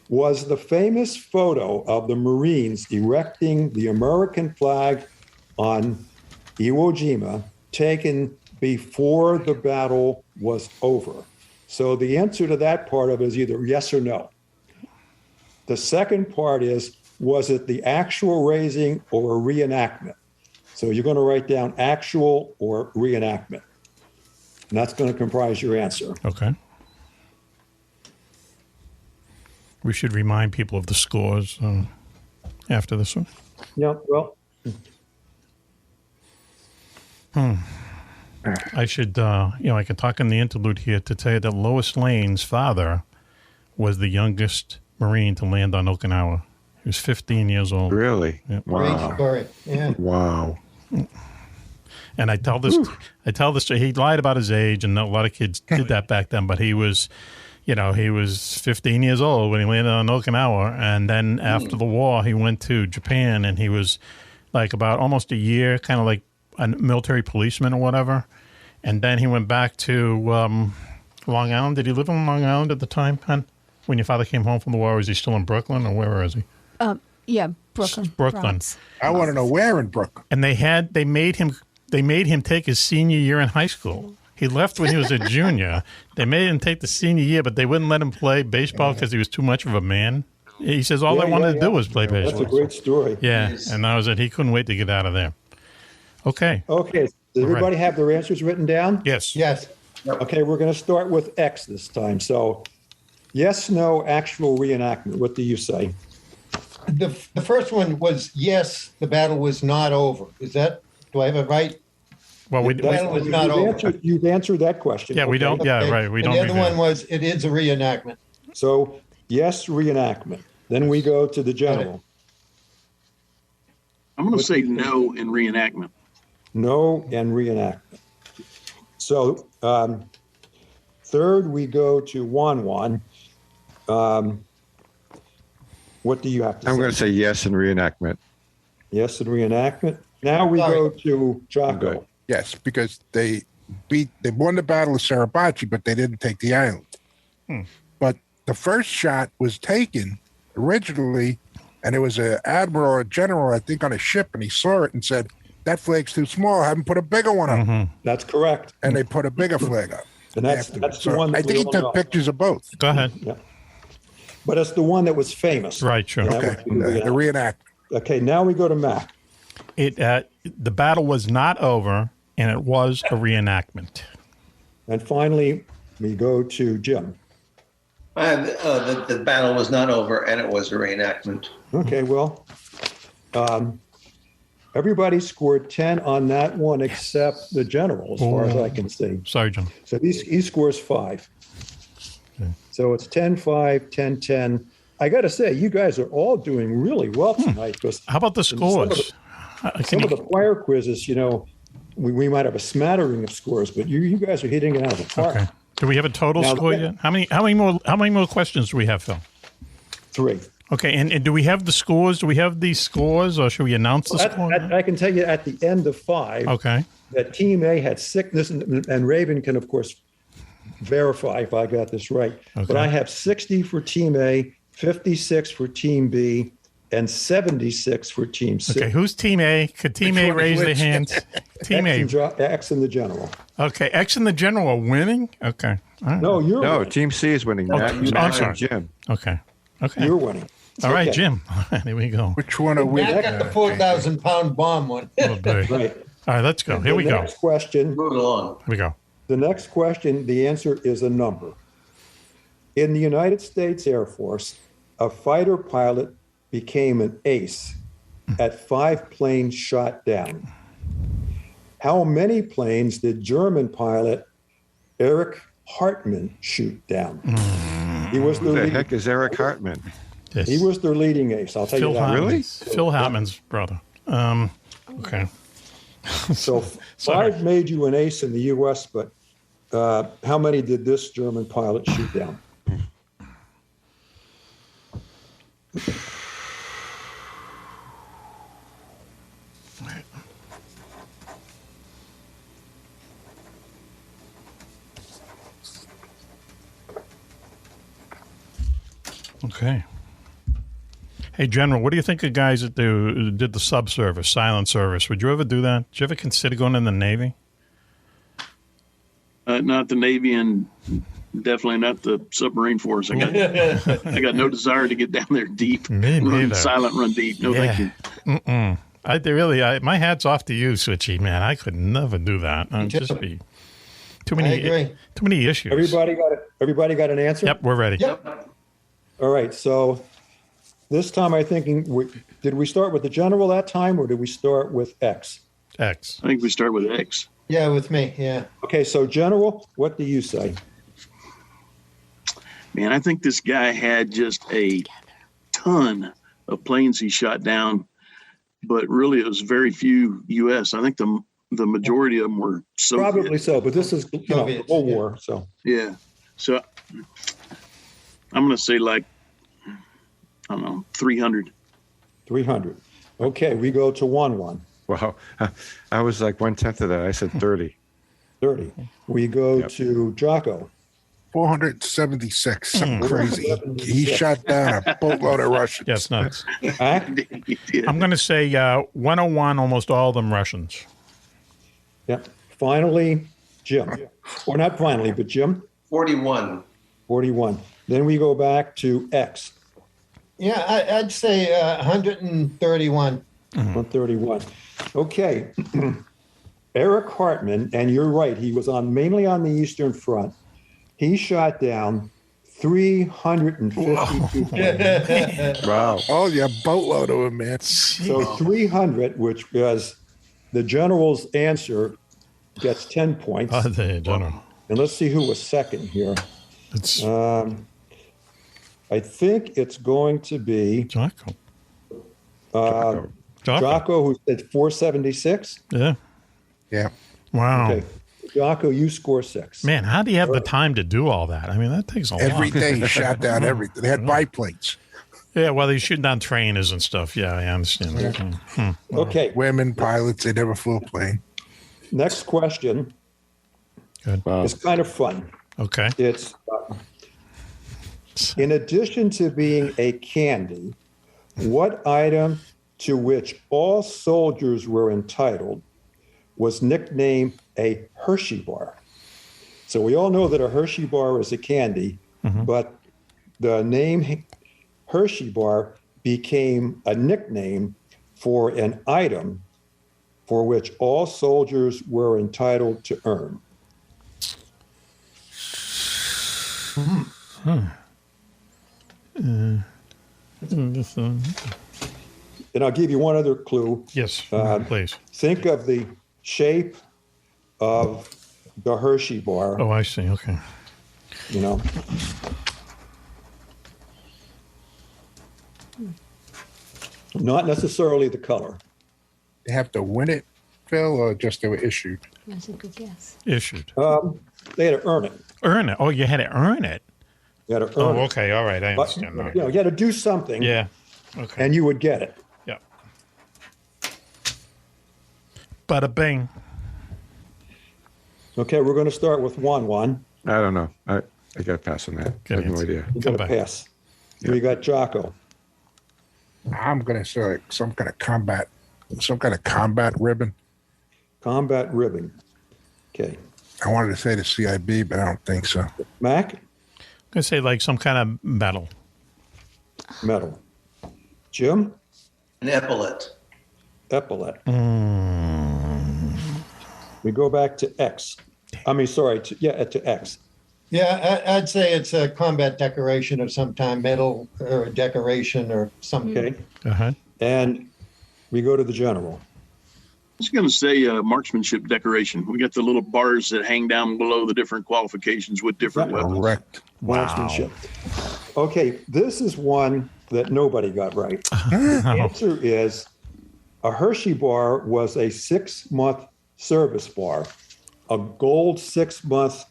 Was the famous photo of the Marines erecting the American flag on Iwo Jima taken before the battle was over? So the answer to that part of it is either yes or no. The second part is, was it the actual raising or a reenactment? So you're going to write down actual or reenactment. And that's going to comprise your answer. Okay. We should remind people of the scores after this one. Yeah, well. I should, I can talk in the interlude here to tell you that Lois Lane's father was the youngest Marine to land on Okinawa. He was 15 years old. Really? Yep. Great story. Yeah. Wow. And I tell this, he lied about his age, and a lot of kids did that back then, but he was, he was 15 years old when he landed on Okinawa. And then after the war, he went to Japan, and he was like about almost a year, kind of like a military policeman or whatever. And then he went back to Long Island. Did he live on Long Island at the time, hon? When your father came home from the war, was he still in Brooklyn, or where is he? Yeah, Brooklyn. Brooklyn. Bronx. I want to know where in Brooklyn. And they made him take his senior year in high school. He left when he was a junior. They made him take the senior year, but they wouldn't let him play baseball because he was too much of a man. He says all I wanted to do was play baseball. That's a great story. Yeah, and that was it. He couldn't wait to get out of there. Okay. Okay. Does everybody have their answers written down? Yes. Yes. Okay, we're going to start with X this time. So, yes, no, actual reenactment. What do you say? The first one was yes, the battle was not over. Do I have it right? Well, the battle was not over. You've answered that question. Yeah, we don't. Okay. Yeah, right. We and don't. The other one was it is a reenactment. So, yes, reenactment. Then we go to the general. I'm going to say no and reenactment. No and reenactment. So, third, we go to Wan. What do you have to say? I'm going to say yes and reenactment. Yes and reenactment. Now we go to Jocko. Yes, because they won the Battle of Suribachi, but they didn't take the island. But the first shot was taken originally, and it was an admiral or a general, I think, on a ship, and he saw it and said, that flag's too small. Have them put a bigger one up. Mm-hmm. That's correct. And they put a bigger flag up. And that's the one that I think he took pictures of both. Go ahead. Yeah. But it's the one that was famous. Right, sure. Okay, the reenact. Okay, now we go to Mack. The battle was not over, and it was a reenactment. And finally, we go to Jim. The battle was not over, and it was a reenactment. Okay, well, everybody scored 10 on that one except the general, as far as I can see. Sorry, Jim. So he scores 5. Okay. So it's 10-5, 10-10. I got to say, you guys are all doing really well tonight. How about the scores? Some of the prior quizzes, we might have a smattering of scores, but you guys are hitting it out of the park. Okay. Do we have a total score yet? How many more questions do we have, Phil? 3. Okay, and do we have the scores? Do we have these scores, or should we announce the score? I can tell you at the end of 5 that Team A had 6, and Raven can, of course, verify if I got this right. Okay. But I have 60 for Team A, 56 for Team B, and 76 for Team C. Okay, who's Team A? Could Team A raise their hands? Team A. X and the general. Okay, X and the general are winning? Okay. Right. No, you're winning. Team C is winning. I'm sorry. Jim. Okay. You're winning. All right, Jim. Here we go. Which one are we? I got the 4,000-pound bomb one. Right. All right, let's go. Here we go. Next question. Move it along. Here we go. The next question, the answer is a number. In the United States Air Force, a fighter pilot became an ace at 5 planes shot down. How many planes did German pilot Erich Hartmann shoot down? He was Who the heck is Erich Hartmann? Yes. He was their leading ace. I'll tell you that. Really? Phil Hartmann's brother. Okay. So 5 made you an ace in the U.S., but how many did this German pilot shoot down? Okay. Hey, General, what do you think of guys that did the subservice, silent service? Would you ever do that? Did you ever consider going in the Navy? Not the Navy, and definitely not the submarine force. I got no desire to get down there deep. Run silent, run deep. No, thank you. My hat's off to you, Switchy, man. I could never do that. I'd just be too many issues. Everybody got an answer? Yep, we're ready. Yep. All right, so this time I'm thinking, did we start with the general that time, or did we start with X? X. I think we start with X. Yeah, with me, yeah. Okay, so general, what do you say? Man, I think this guy had just a ton of planes he shot down, but really it was very few U.S. I think the majority of them were Soviet. Probably so, but this is the whole war, so. Yeah, so I'm going to say like, I don't know, 300. 300. Okay, we go to 1-1. Wow. I was like 1/10 of that. I said 30. 30. We go to Jocko. 476. Something crazy. He shot down a boatload of Russians. Yes, nuts. I'm going to say 101, almost all of them Russians. Yep. Finally, Jim. Or not finally, but Jim? 41. 41. Then we go back to X. Yeah, I'd say 131. 131. Okay. Eric Hartman, and you're right, he was mainly on the Eastern Front. He shot down 350 people. Wow. Oh, yeah, boatload of them, man. So 300, which was the general's answer, gets 10 points. The general. And let's see who was second here. I think it's going to be Jocko. Jocko, who said 476. Yeah. Yeah. Wow. Okay. Jocko, you score 6. Man, how do you have the time to do all that? I mean, that takes a lot. Every day he shot down everything. They had biplanes. Yeah, well, they shooting down trainers and stuff. Yeah, I understand that. Yeah. Okay. Women pilots, they never flew a plane. Next question. Good. Wow. It's kind of fun. Okay. It's in addition to being a candy, what item to which all soldiers were entitled was nicknamed a Hershey bar? So we all know that a Hershey bar is a candy, but the name Hershey bar became a nickname for an item for which all soldiers were entitled to earn. And I'll give you one other clue. Yes, please. Think of the shape of the Hershey bar. Oh, I see. Okay. You know. Not necessarily the color. They have to win it, Phil, or just they were issued? That's a good guess. Issued. They had to earn it. Earn it. Oh, you had to earn it. You had to earn it. Okay. All right. I understand. You had to do something. Yeah. Okay. And you would get it. Yeah. Bada bing. Okay, we're going to start with 1-1. I don't know. I got to pass on that. I have no idea. You got to pass. Yeah. We got Jocko. I'm going to say like some kind of combat ribbon. Combat ribbon. Okay. I wanted to say the CIB, but I don't think so. Mac? I'm going to say like some kind of metal. Metal. Jim? An epaulet. Epaulet. We go back to X. I mean, sorry, to X. Yeah, I'd say it's a combat decoration of some kind, metal or a decoration or something. Okay. Uh-huh. And we go to the general. I was going to say marksmanship decoration. We got the little bars that hang down below the different qualifications with different weapons. Correct. Marksmanship. Okay, this is one that nobody got right. The answer is a Hershey bar was a 6-month service bar, a gold 6-month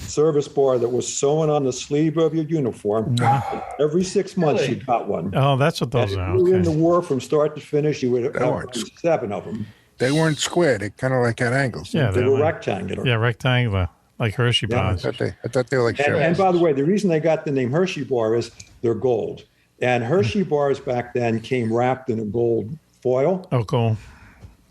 service bar that was sewn on the sleeve of your uniform. Every 6 months you got one. Oh, that's what those are. If you were in the war from start to finish, you would have 7 of them. They weren't square. They kind of like had angles. Yeah, they were rectangular. Yeah, rectangular, like Hershey bars. I thought they were like and by the way, the reason they got the name Hershey bar is they're gold. And Hershey bars back then came wrapped in a gold foil. Oh, cool.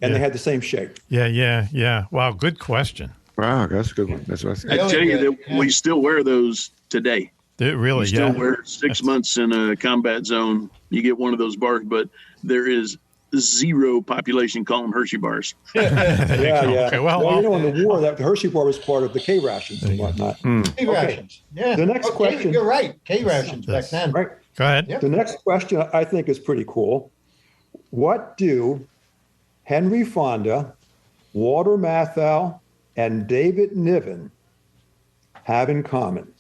And they had the same shape. Yeah. Wow, good question. Wow, that's a good one. That's what I tell you that we still wear those today. Really, you still wear 6 months in a combat zone. You get one of those bars, but there is zero population call them Hershey bars. Okay, well, in the war, that the Hershey bar was part of the K rations and whatnot. K rations. Yeah. The next question. You're right. K rations back then. Right. Go ahead. Yep. The next question I think is pretty cool. What do Henry Fonda, Walter Matthau, and David Niven have in common?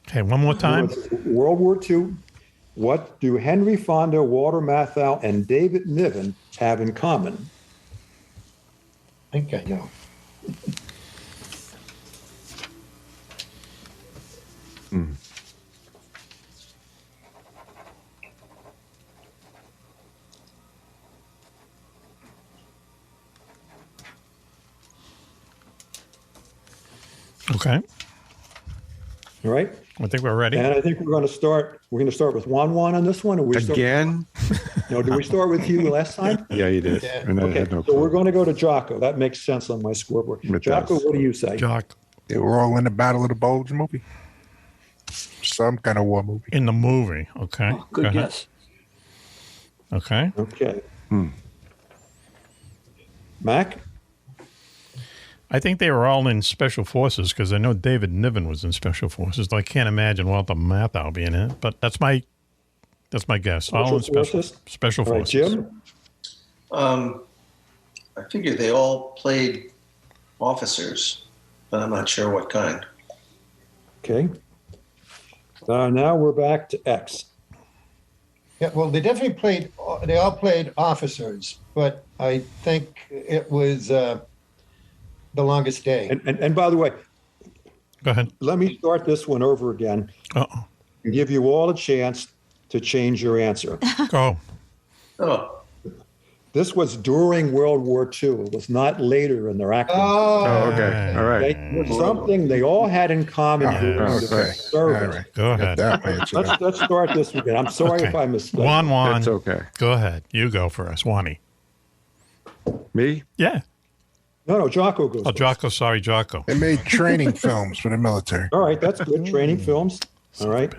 Okay, one more time. World War II. What do Henry Fonda, Walter Matthau, and David Niven have in common? I think I know. Okay. All right. I think we're ready. And I think we're going to start. We're going to start with Juan on this one. Again? No, did we start with you last time? Yeah, you did. Yeah. And I Okay, had no so clue. we're going to go to Jocko. That makes sense on my scoreboard. It Jocko, does. what do you say? Jock. They were all in the Battle of the Bulge movie. Some kind of war movie. In the movie. Okay. Oh, good Go ahead. guess. Okay. Okay. Mac? I think they were all in Special Forces because I know David Niven was in Special Forces. I can't imagine Walter Matthau being in it, but that's my guess. All in Special All right, Forces. Jim? I figure they all played officers, but I'm not sure what kind. Okay. Now we're back to X. Yeah, well, they definitely played. They all played officers, but I think it was The Longest Day. And by the way, go ahead. Let me start this one over again. And give you all a chance to change your answer. Go. Oh. This was during World War II. It was not later in their acting. Oh, okay. All right. Something they all had in common during the service. All right. Go ahead. Let's start this again. I'm sorry if I missed. Juan. That's okay. Go ahead. You go first. Wani. Me? Yeah. No, Jocko goes. Oh, Jocko. Sorry, Jocko. They made training films for the military. All right, that's good. Training films. All right.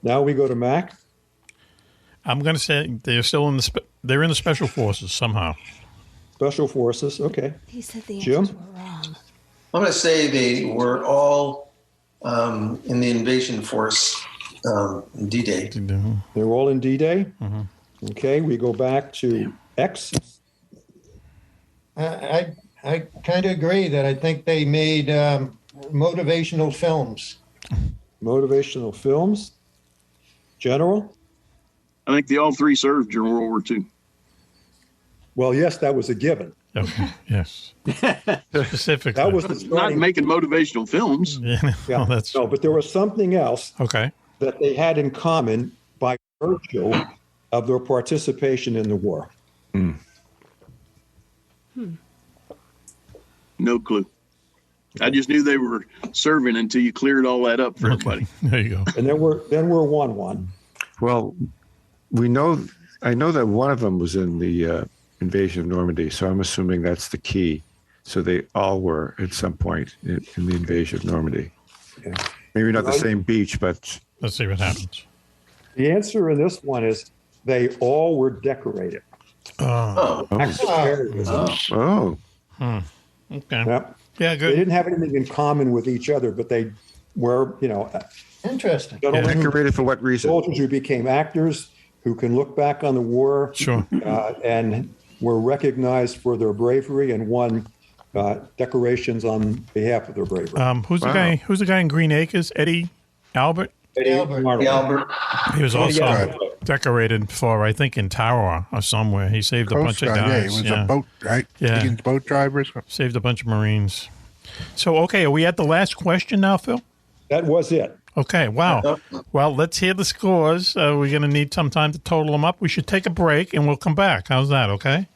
Now we go to Mac. I'm going to say they're still in they're in the Special Forces somehow. Special Forces. Okay. He said the Jim? answers were wrong. I'm going to say they were all in the invasion force D-Day. They were all in D-Day. Okay, we go back to X. I kind of agree that I think they made motivational films. Motivational films. General? I think they all three served during World War II. Well, yes, that was a given. Okay. Yes. Specifically. That was the Not starting. making motivational films. Yeah. Yeah. That's No, but there was something else okay. that they had in common by virtue of their participation in the war. No clue. I just knew they were serving until you cleared all that up for everybody. There you go. And then we're 1-1. Well, I know that one of them was in the invasion of Normandy, so I'm assuming that's the key. So they all were at some point in the invasion of Normandy. Okay. Maybe not the same beach, but Let's see what happens. The answer in this one is they all were decorated. Oh. Okay. Yep. Yeah, They good. didn't have anything in common with each other, but they were, Interesting. gentlemen, decorated for what reason? soldiers who became actors, who can look back on the war Sure. and were recognized for their bravery and won decorations on behalf of their bravery. Who's the guy? Who's the guy in Green Acres? Eddie Albert. Albert. He was also decorated for, I think, in Tarawa or somewhere. He saved a bunch of guys. Yeah, he was a boat, right? Yeah. Higgins boat drivers. Saved a bunch of Marines. So, okay, are we at the last question now, Phil? That was it. Okay, wow. Well, let's hear the scores. We're going to need some time to total them up. We should take a break, and we'll come back. How's that, okay?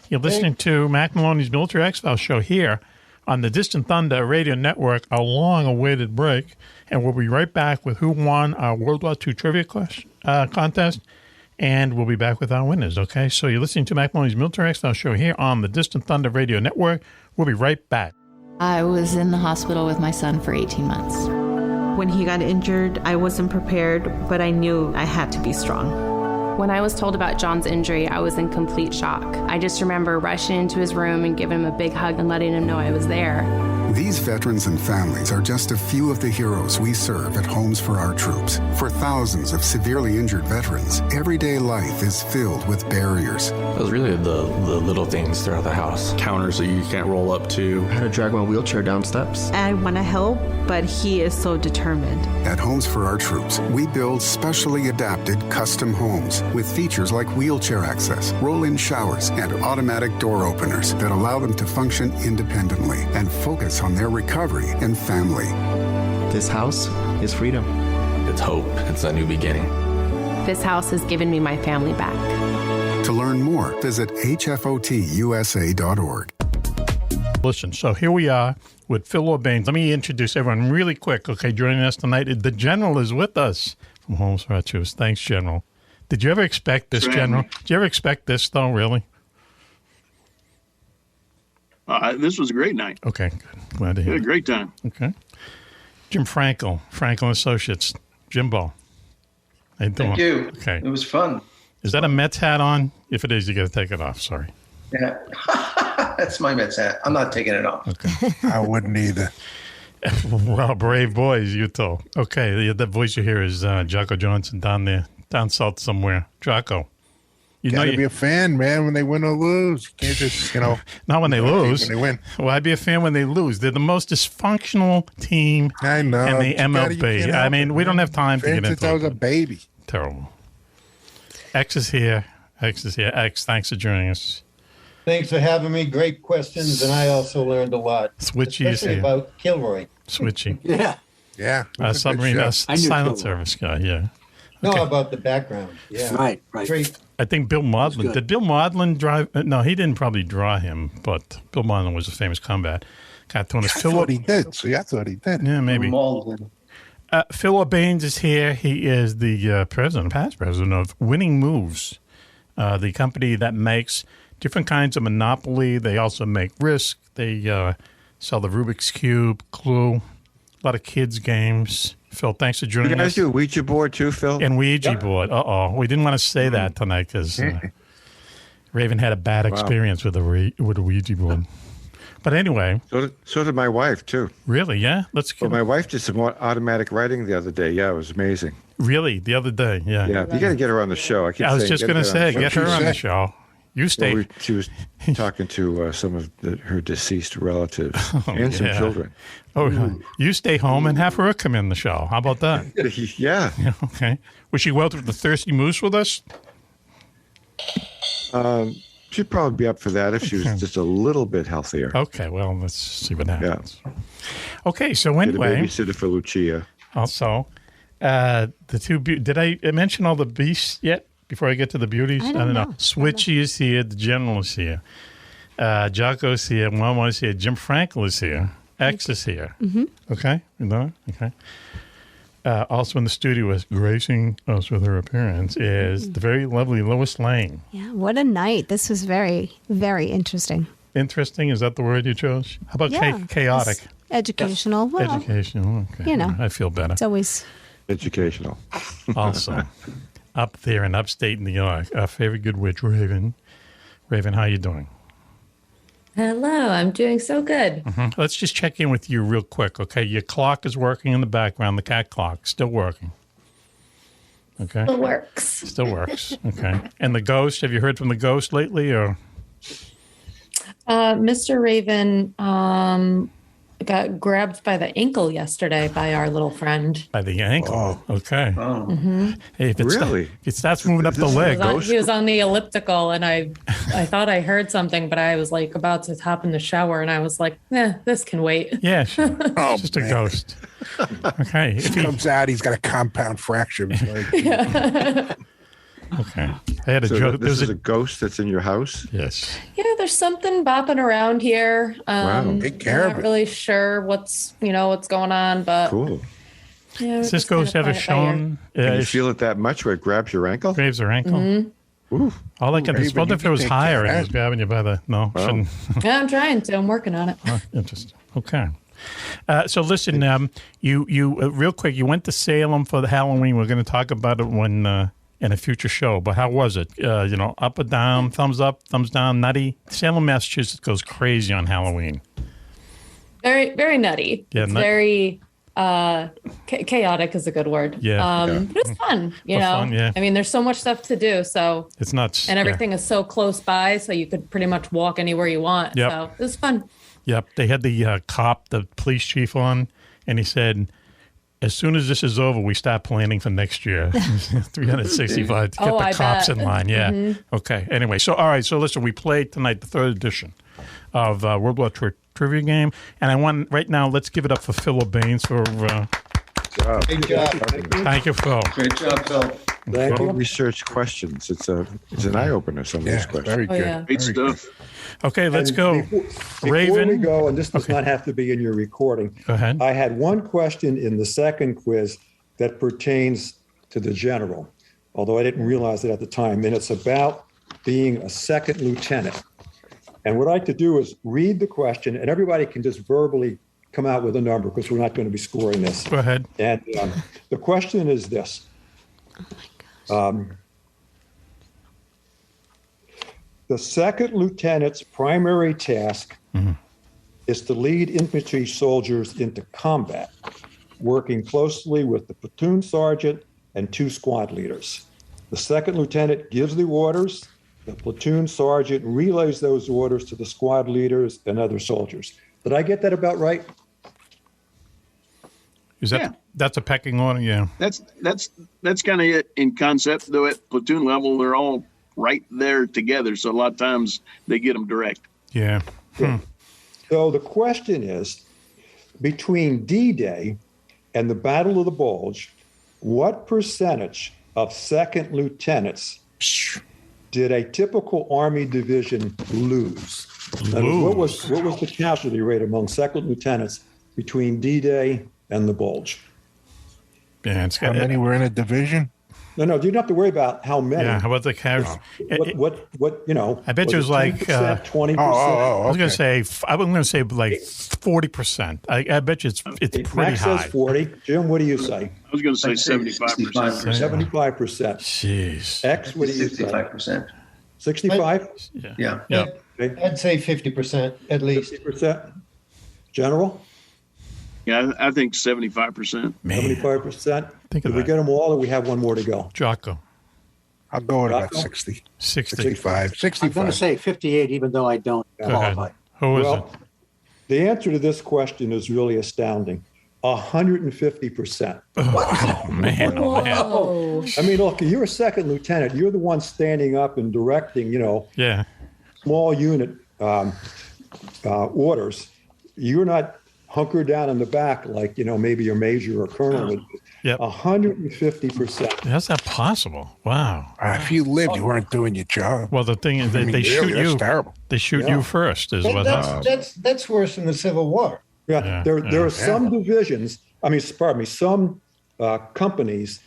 You're listening to Mack Maloney's Military X-Files show here on the Distant Thunder Radio Network, a long-awaited break. And we'll be right back with who won our World War II trivia contest. And we'll be back with our winners, okay? So you're listening to Mack Maloney's Military X-Style Show here on the Distant Thunder Radio Network. We'll be right back. I was in the hospital with my son for 18 months. When he got injured, I wasn't prepared, but I knew I had to be strong. When I was told about John's injury, I was in complete shock. I just remember rushing into his room and giving him a big hug and letting him know I was there. These veterans and families are just a few of the heroes we serve at Homes for Our Troops. For thousands of severely injured veterans, everyday life is filled with barriers. It was really the little things throughout the house. Counters that you can't roll up to. I had to drag my wheelchair down steps. I want to help, but he is so determined. At Homes for Our Troops, we build specially adapted custom homes with features like wheelchair access, roll-in showers, and automatic door openers that allow them to function independently and focus on their recovery and family. This house is freedom. It's hope. It's a new beginning. This house has given me my family back. To learn more, visit hfotusa.org. Listen, so here we are with Phil Orbanes. Let me introduce everyone really quick. Okay, joining us tonight, the General is with us from Homes for Our Troops. Thanks, General. Did you ever expect this, General? Did you ever expect this, though, really? This was a great night. Okay, good. Glad to hear. We had a great time. Okay. Jim Frenkel Associates. Jimbo. How you doing? Thank you. Okay. It was fun. Is that a Mets hat on? If it is, you got to take it off. Sorry. Yeah. That's my Mets hat. I'm not taking it off. Okay. I wouldn't either. Well, brave boys, you two. Okay, the voice you hear is Jocko Johnson down there, down south somewhere. Jocko. You gotta be a fan, man, when they win or lose. You can't just, Not when they lose. When they win. Well, I'd be a fan when they lose. They're the most dysfunctional team in the MLB. I mean, we don't have time to get into it. Since I was a baby. Terrible. X is here. X, thanks for joining us. Thanks for having me. Great questions, and I also learned a lot. Switchy is especially here. about Kilroy. Switchy. Yeah. Submarine, silent service guy, yeah. No, about the background. Yeah. Right. Great. I think Bill Maudlin. Did Bill Maudlin drive? No, he didn't probably draw him, but Bill Maudlin was a famous combat cartoonist. I thought he did. See, I thought he did. Yeah, maybe. Phil Orbanes is here. He is the past president of Winning Moves, the company that makes different kinds of Monopoly. They also make Risk. They sell the Rubik's Cube, Clue, a lot of kids' games. Phil, thanks for joining us. You guys do a Ouija board too, Phil? And Ouija board. We didn't want to say that tonight because Raven had a bad experience with a Ouija board. But anyway. So did my wife, too. Really? Yeah? My wife did some automatic writing the other day. Yeah, it was amazing. Really? The other day? Yeah. Yeah, you got to get her on the show. I was just going to say, get her on the show. You stay. Well, she was talking to some of her deceased relatives and some children. You stay home and have her come in the show. How about that? Yeah. Okay. Would she go through the Thirsty Moose with us? She'd probably be up for that if she was just a little bit healthier. Okay. Well, let's see what happens. Yeah. Okay. So anyway. Get a babysitter for Lucia. Also, the two. Did I mention all the beasts yet? Before I get to the beauties, I don't know. Switchy is here. The General is here. Jocko's here. Mama is here. Jim Frenkel is here. X is here. Mm-hmm. Okay? You know? Okay. Also in the studio is gracing us with her appearance is the very lovely Lois Lane. Yeah, what a night. This was very, very interesting. Interesting? Is that the word you chose? How about chaotic? Educational. Well, educational. Okay. I feel better. It's always educational. Also. Up there in upstate New York, our favorite good witch, Raven. Raven, how you doing? Hello, I'm doing so good. Mm-hmm. Let's just check in with you real quick, okay? Your clock is working in the background, the cat clock, still working. Okay? Still works. Still works, okay. And the ghost, have you heard from the ghost lately, or? Mr. Raven got grabbed by the ankle yesterday by our little friend. By the ankle? Oh. Okay. Oh. Mm-hmm. Hey, if it starts moving up the leg. He was on the elliptical, and I thought I heard something, but I was like about to hop in the shower, and I was like, this can wait. Yeah, it's just a ghost. Okay. If he comes out, he's got a compound fracture. Okay. I had a So joke. this is a ghost that's in your house? Yes. Yeah, there's something bopping around here. Wow. Take care I'm of not it. really sure what's going on, but Cool. yeah, Does this ghost ever shown? Can you feel it that much where it grabs your ankle? Grabs her ankle? Mm-hmm. Ooh. All I can Raven, suppose you if it can was take higher care of and it was that. grabbing you by the... No, Wow. shouldn't. Yeah, I'm trying to. I'm working on it. Oh, interesting. Okay. So listen, you real quick, you went to Salem for the Halloween. We're going to talk about it when in a future show. But how was it? Up or down, thumbs up, thumbs down, nutty. Salem, Massachusetts goes crazy on Halloween. Very, very nutty. Yeah, It's very chaotic is a good word. Yeah, yeah. But it's fun. You But know, fun, yeah. I mean, there's so much stuff to do. So It's nuts. and everything is so close by, so you could pretty much walk anywhere you want. Yep. So it was fun. Yep. They had the the police chief on, and he said, as soon as this is over, we start planning for next year. 365 to get Oh, the I cops bet. in line. Yeah. Mhm. Okay. Anyway, all right. So listen, we played tonight the 3rd edition of World War II Trivia Game. And I want, right now, let's give it up for Phil Orbanes for... Great job. Thank you, Phil. Great job, Phil. Thank you. Research questions. It's an eye opener. Some of these questions. Very good. yeah. Great stuff. Okay, let's And go. Before Raven. we go, and this does not have to be in your recording. Go ahead. I had one question in the second quiz that pertains to the general, although I didn't realize it at the time, and it's about being a second lieutenant. And what I like to do is read the question, and everybody can just verbally come out with a number because we're not going to be scoring this. Go ahead. And the question is this. The second lieutenant's primary task is to lead infantry soldiers into combat, working closely with the platoon sergeant and 2 squad leaders. The second lieutenant gives the orders. The platoon sergeant relays those orders to the squad leaders and other soldiers. Did I get that about right? Is that that's a pecking order? Yeah. That's kind of it in concept, though. At platoon level, they're all right there together, so a lot of times they get them direct. Yeah. So the question is, between D-Day and the Battle of the Bulge, what percentage of second lieutenants did a typical Army division lose? What was the casualty rate among second lieutenants between D-Day and the Bulge? Yeah, How many were in a division? No, you don't have to worry about how many. Yeah, how about the casualty? What I bet you it was like 20%. I was going to say like 40%. I bet you it's pretty Max high. says 40. Jim, what do you say? I was going to say 75%. 75%. Jeez. X, what do you say? 65%. 65? Yeah. I'd say 50% at least. 50%. General? Yeah, I think 75%. 75%. Think Did we get them all, or we have one more to go? Jocko. I'll go with about Jocko? 60. 65. 65. I'm going to say 58, even though I don't qualify. Who is it? Well, the answer to this question is really astounding. 150%. Oh, man. Oh, man. Whoa. I mean, look, you're a second lieutenant. You're the one standing up and directing, Yeah. small unit orders. You're not hunkered down in the back like, maybe your major or colonel would do. Yep. 150%. How's that possible? Wow. If you lived, you weren't doing your job. Well, the thing is, they really, shoot that's you. terrible. They shoot you first, is what happens. That's worse than the Civil War. Yeah, there are some divisions, some companies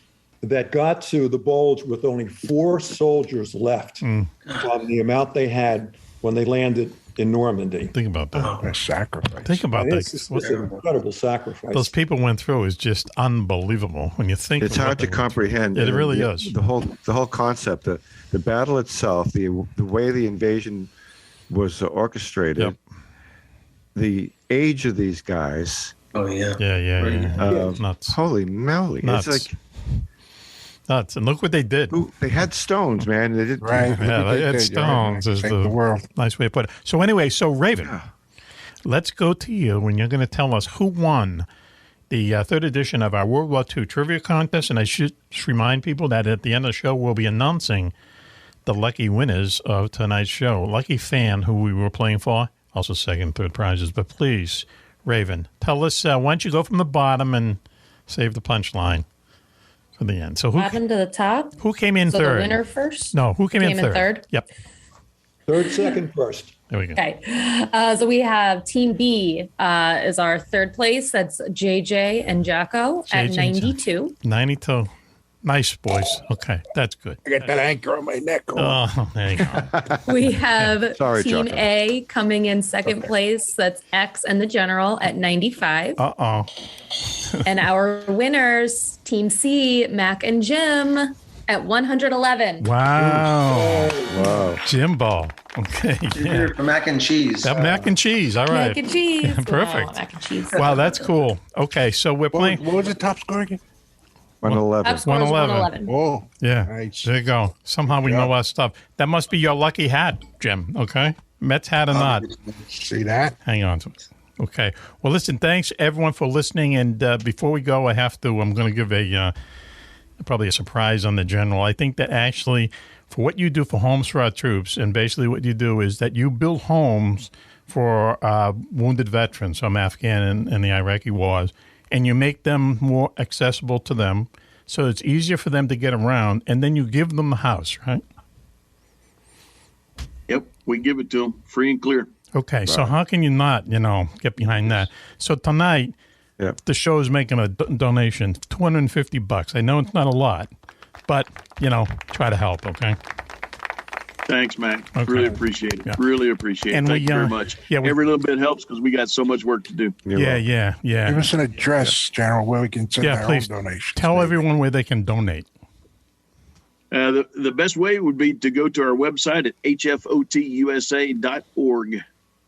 that got to the Bulge with only 4 soldiers left from the amount they had when they landed in Normandy. Think about that. A sacrifice. Think about It's that. an incredible sacrifice. Those people went through is just unbelievable when you think. It's of what hard they to went through. comprehend. It really is. The whole concept, the battle itself, the way the invasion was orchestrated, Yep. the age of these guys. Oh, yeah. Yeah. Nuts. Holy moly! Nuts. It's like Nuts. And look what they did. they had stones, man. They did Right. Yeah, they had did, stones. right. Is Saved the world. nice way to put it. So anyway, Raven, let's go to you, and you're going to tell us who won the 3rd edition of our World War II Trivia Contest. And I should remind people that at the end of the show, we'll be announcing the lucky winners of tonight's show. Lucky fan who we were playing for, also 2nd, 3rd prizes. But please, Raven, tell us, why don't you go from the bottom and save the punchline? for the end. So What happened to the top? who came in So third? the winner first? No, who came in Came in third? Yep. Third, second, first. There we go. Okay. So we have Team B is our third place. That's JJ and Jacko at JJ. 92. 92. Nice, boys. Okay, that's good. I got that anchor on my neck. Oh, there you go. We have Sorry, Team Jacko. A coming in second place. That's X and the General at 95. Uh-oh. And our winners, Team C, Mac and Jim at 111. Wow. Wow. Jimbo. Okay. Here for mac and cheese. That mac and cheese. All right. Mac and cheese. Perfect. Wow, mac and cheese. Wow, that's cool. Okay, so we're playing. What was the top score again? 111. Top score is 111. Oh, Yeah. nice. There you go. Somehow we know our stuff. That must be your lucky hat, Jim. Okay. Mets hat or not. See that? Hang on to it. Okay. Well, listen, thanks everyone for listening. And before we go, I'm going to give probably a surprise on the General. I think that actually for what you do for Homes for Our Troops, and basically what you do is that you build homes for wounded veterans, some Afghan and the Iraqi wars, and you make them more accessible to them so it's easier for them to get around, and then you give them the house, right? Yep, we give it to them free and clear. Okay, so how can you not, get behind that? So tonight, the show is making a donation, $250. I know it's not a lot, but, try to help, okay? Thanks, Mac. Okay. Really appreciate it. Yeah. Really appreciate it. And Thank you very we, much. yeah, we- Every little bit helps because we got so much work to do. Yeah. Give us an address, General, where we can send our Please own donations. tell everyone where they can donate. The best way would be to go to our website at hfotusa.org.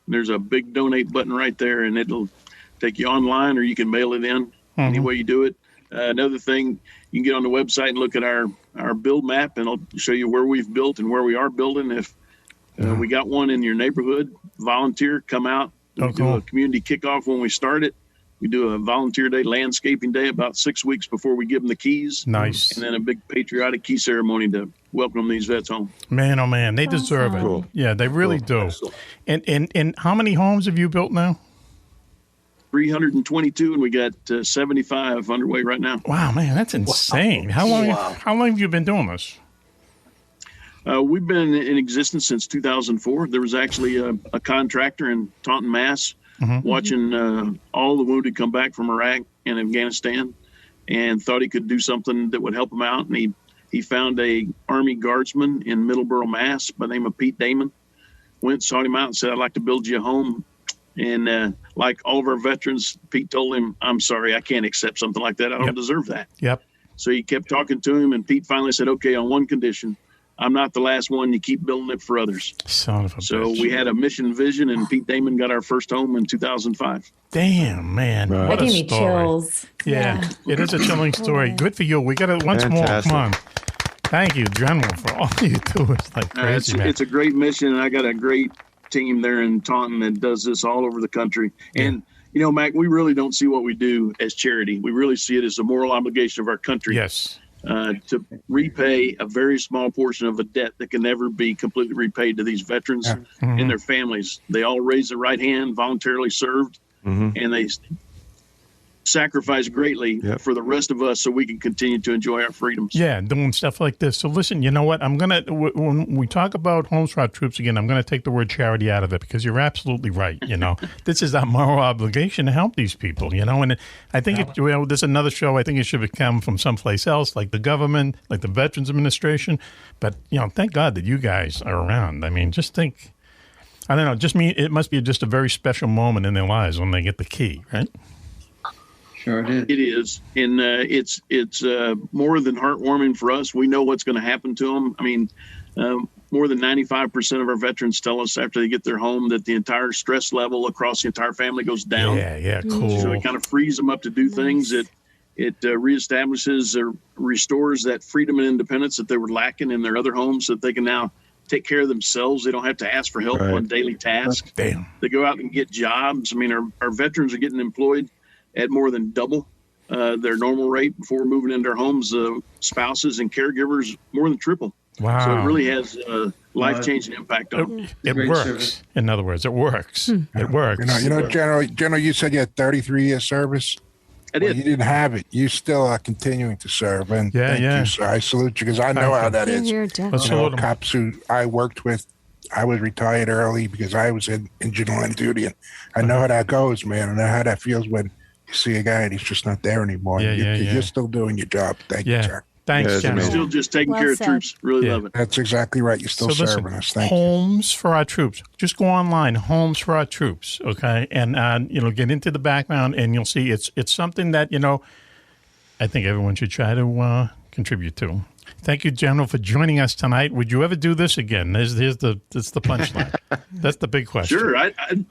There's a big donate button right there, and it'll take you online, or you can mail it in. Any way you do it. Another thing, you can get on the website and look at our build map, and I'll show you where we've built and where we are building. If we got one in your neighborhood, volunteer, come out. We do a community kickoff when we start it. We do a volunteer day, landscaping day, about 6 weeks before we give them the keys. Nice. And then a big patriotic key ceremony to welcome these vets home. Man, oh man, they deserve it. Cool. Yeah, they really do. Excellent. And how many homes have you built now? 322, and we got 75 underway right now. Wow, man, that's insane. How long have you been doing this? We've been in existence since 2004. There was actually a contractor in Taunton, Mass, watching all the wounded come back from Iraq and Afghanistan, and thought he could do something that would help them out. And he found a Army Guardsman in Middleborough, Mass, by the name of Pete Damon. Went, sought him out, and said, "I'd like to build you a home." And like all of our veterans, Pete told him, "I'm sorry, I can't accept something like that. I don't deserve that." Yep. So he kept talking to him, and Pete finally said, "Okay, on one condition. I'm not the last one. You keep building it for others." Son of a So bitch. we had a mission vision, and Pete Damon got our first home in 2005. Damn, man. Right. What That a gave me story. chills. Yeah, it is a chilling story. Good for you. We got it once Fantastic. more. Come on. Thank you, General, for all you do. It's like crazy, man. It's a great mission, and I got a great team there in Taunton that does this all over the country. And, Mac, we really don't see what we do as charity. We really see it as a moral obligation of our country. Yes. To repay a very small portion of a debt that can never be completely repaid to these veterans and their families. They all raised the right hand, voluntarily served, and they sacrificed greatly for the rest of us so we can continue to enjoy our freedoms. Yeah, doing stuff like this. So listen, you know what? When we talk about Homes for Our Troops again, I'm going to take the word charity out of it because you're absolutely right. This is our moral obligation to help these people, and I think there's another show. I think it should have come from someplace else, like the government, like the Veterans Administration. But, thank God that you guys are around. I mean, just think, I don't know, it must be just a very special moment in their lives when they get the key, right? Sure it is. It is, and it's more than heartwarming for us. We know what's going to happen to them. I mean, more than 95% of our veterans tell us after they get their home that the entire stress level across the entire family goes down. Yeah, cool. So it kind of frees them up to do things. It reestablishes or restores that freedom and independence that they were lacking in their other homes, so that they can now take care of themselves. They don't have to ask for help on daily tasks. Damn. They go out and get jobs. I mean, our veterans are getting employed at more than double their normal rate before moving into their homes. Spouses and caregivers more than triple. Wow. So it really has a life-changing impact on them. It works. In other words, it works. It works. General, you said you had 33 years service. did. You didn't have it. You still are continuing to serve, and thank you, sir. I salute you because I know how that is. Cops who I worked with, I was retired early because I was in engine line duty, and I know how that goes, man. I know how that feels when you see a guy and he's just not there anymore. You're still doing your job. Thank you, sir. Thanks, General. Still just taking care of troops. Really love it. That's exactly right. You're still serving us. Thank you. Homes for our troops. Just go online, Homes for Our Troops, okay? And, get into the background, and you'll see it's something that, I think everyone should try to contribute to. Thank you, General, for joining us tonight. Would you ever do this again? That's the punchline. That's the big question. Sure,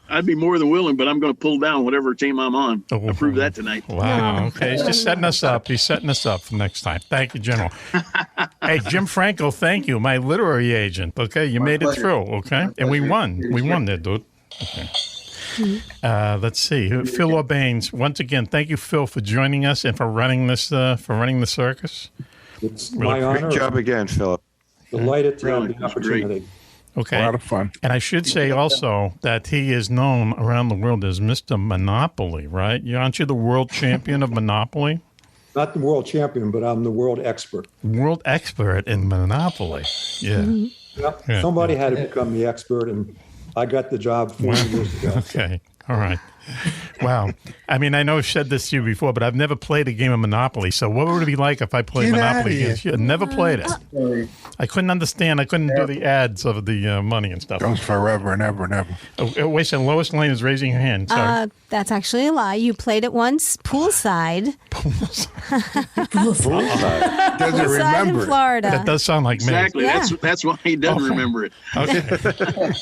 I'd be more than willing, but I'm going to pull down whatever team I'm on. Approve that tonight. Wow. Okay, he's just setting us up. He's setting us up for next time. Thank you, General. Hey, Jim Frenkel, thank you, my literary agent. Okay, you made it through. Okay, and we won. We won there, dude. Okay. Let's see. Phil Orbanes. Once again, thank you, Phil, for joining us and for running this. For running the circus. It's my honor. Great job again, Philip. Delighted to have the opportunity. Okay. A lot of fun. And I should say also that he is known around the world as Mr. Monopoly, right? Aren't you the world champion of Monopoly? Not the world champion, but I'm the world expert. World expert in Monopoly. Yeah. Yep. Somebody had to become the expert, and I got the job 40 years ago. Okay. All right. Wow. I mean, I know I've said this to you before, but I've never played a game of Monopoly. So what would it be like if I played Monopoly against you? I've never played it. I couldn't understand. I couldn't do the ads of the money and stuff. Goes forever and ever and ever. Oh, wait a second. Lois Lane is raising her hand. Sorry. That's actually a lie. You played it once poolside. Poolside. Doesn't Poolside remember in Florida. That does sound like me. Exactly. Yeah. That's why he doesn't remember it. Okay.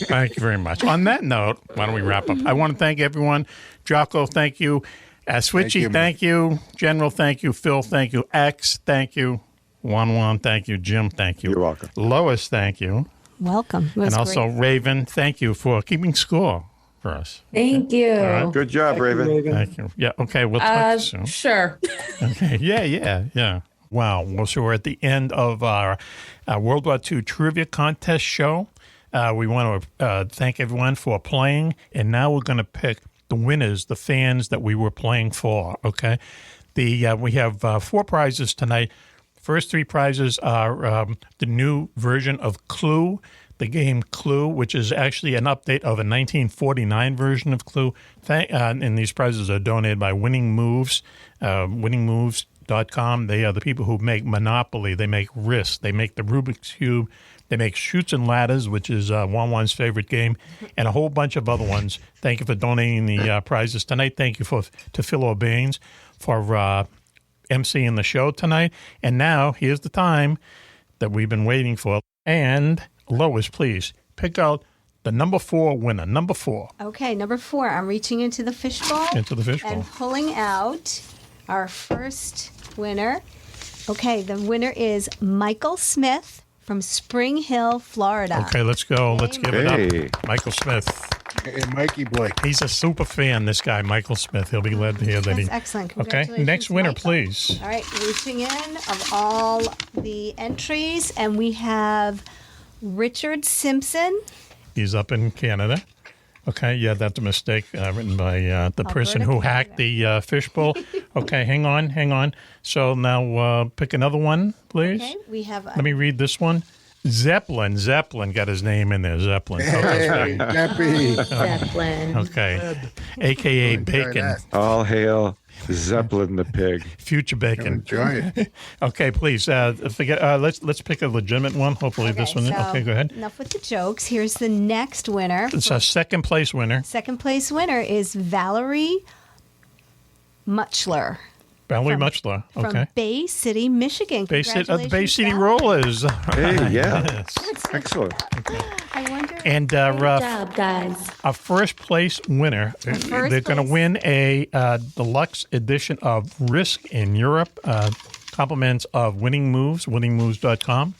Thank you very much. On that note, why don't we wrap up? I want to thank everyone. Jocko, thank you. Switchy, thank you. General, thank you. Phil, thank you. X, thank you. Juan, thank you. Jim, thank you. You're welcome. Lois, thank you. Welcome. And also great. Raven, thank you for keeping score for us. Thank you. All right. Good job, Raven. Thank you. Yeah, okay, we'll talk soon. Sure. Okay, yeah. Wow. Well, so we're at the end of our World War II Trivia Contest show. We want to thank everyone for playing, and now we're going to pick the winners, the fans that we were playing for, okay? We have 4 prizes tonight. First 3 prizes are the new version of Clue, the game Clue, which is actually an update of a 1949 version of Clue. And these prizes are donated by Winning Moves, winningmoves.com. They are the people who make Monopoly. They make Risk. They make the Rubik's Cube. They make Chutes and Ladders, which is Juan's favorite game, and a whole bunch of other ones. Thank you for donating the prizes tonight. Thank you to Phil Orbanes for emceeing the show tonight. And now, here's the time that we've been waiting for. And Lois, please, pick out the number 4 winner. Number 4. Okay, number 4. I'm reaching into the fishbowl. Into the fishbowl. And pulling out our first winner. Okay, the winner is Michael Smith from Spring Hill, Florida. Okay, let's go. Let's give it up. Michael Smith. Hey, Mikey boy. He's a super fan, this guy, Michael Smith. He'll be glad to hear that. That's excellent. Congratulations, okay, next winner, Michael. Please. All right, reaching in of all the entries, and we have Richard Simpson. He's up in Canada. Okay, yeah, that's a mistake written by the person who hacked the fishbowl. Okay, hang on. So now pick another one, please. Okay, we have... Let me read this one. Zeppelin got his name in there, Zeppelin. Hey, Zeppelin. Okay, a.k.a. Bacon. All hail Zeppelin the pig. Future Bacon. Enjoy it. Okay, please, forget. Let's pick a legitimate one. Hopefully this one. Okay, go ahead. Enough with the jokes. Here's the next winner. It's our second place winner. Second place winner is Valerie Muchler. Valerie Muchler. Okay. From Bay City, Michigan. Bay City Rollers. Hey, yeah. Yes. Excellent. Okay. I wonder. And Good job, guys. Our first place winner, they're going to win a deluxe edition of Risk in Europe, compliments of Winning Moves, winningmoves.com.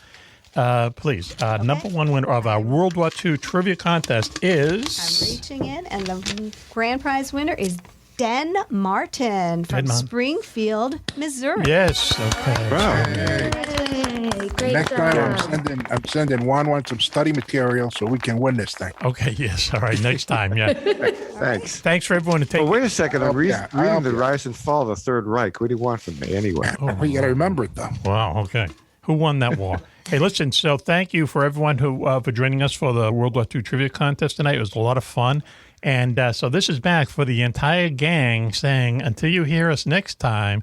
Please, number 1 winner of our World War II Trivia Contest is... I'm reaching in, and the grand prize winner is Den Martin from Springfield, Missouri. Yes. Okay. Wow. Yay, great Next time I'm sending Juan some study material so we can win this thing. Okay, yes. All right, next time, yeah. Thanks. Thanks for everyone to take. Well, wait a second. I'm reading The Rise and Fall of the Third Reich. What do you want from me anyway? You got to remember it, though. Wow, okay. Who won that war? Hey, listen, so thank you for everyone who for joining us for the World War II Trivia Contest tonight. It was a lot of fun. And so this is Mack for the entire gang saying, until you hear us next time,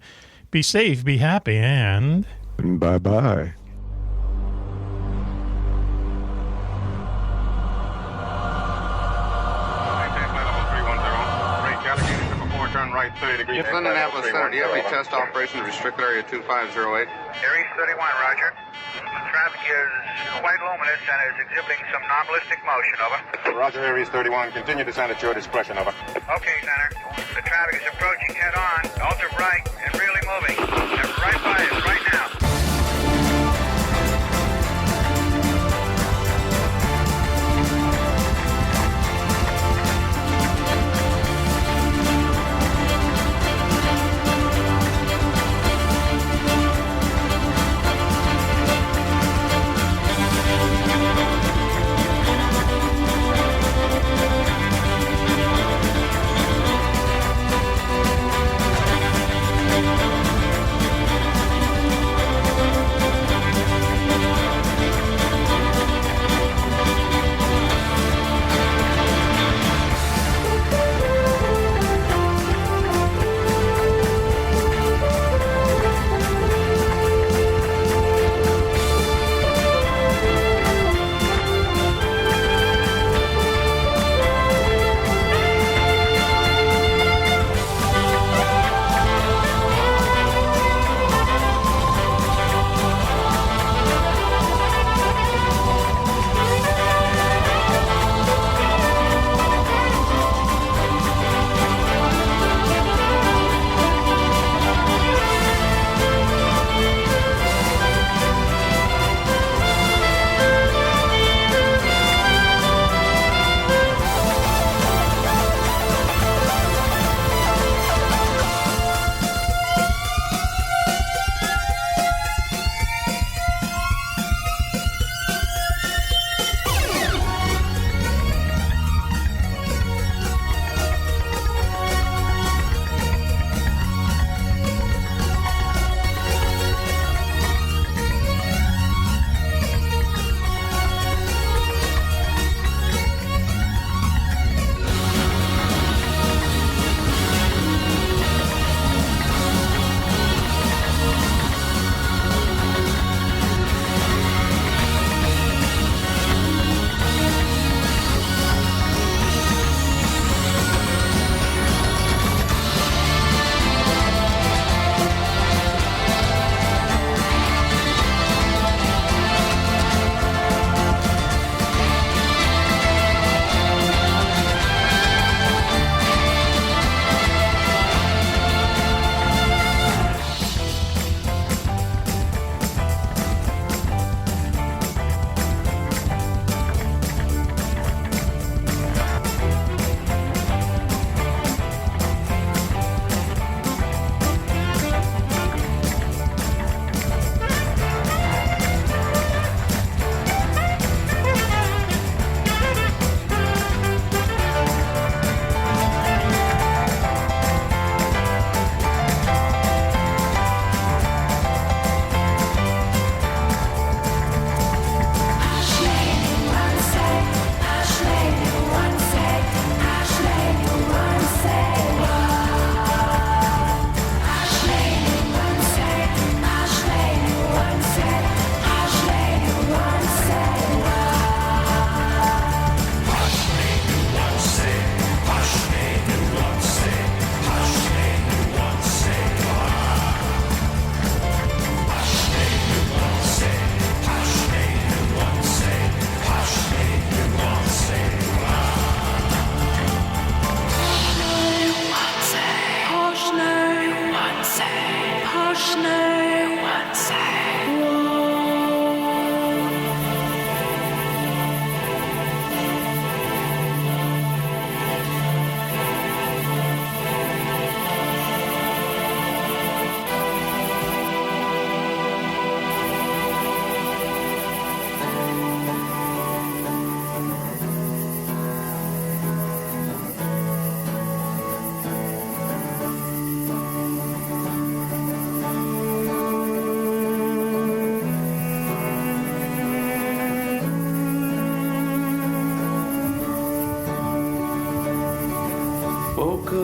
be safe, be happy, and... Bye-bye. Turn right 30 degrees. It's Indianapolis Center. Do you have any test operation to restricted area 2508? Aries 31, roger. Traffic is quite luminous and is exhibiting some non-ballistic motion, over. Roger, Aries 31. Continue descent at your discretion, over. Okay, Center. The traffic is approaching head-on, ultra bright, and really moving. They're right by us right now.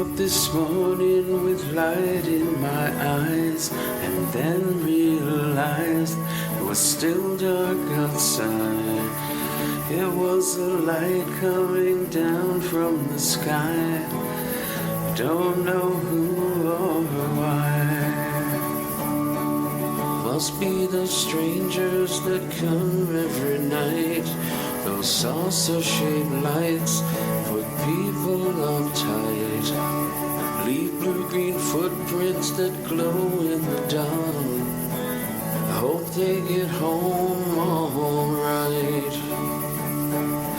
up this morning with light in my eyes, and then realized it was still dark outside. It was a light coming down from the sky. Don't know who or why. Must be those strangers that come every night. Those saucer-shaped lights put people uptight. Leave blue-green footprints that glow in the dark. I hope they get home all right.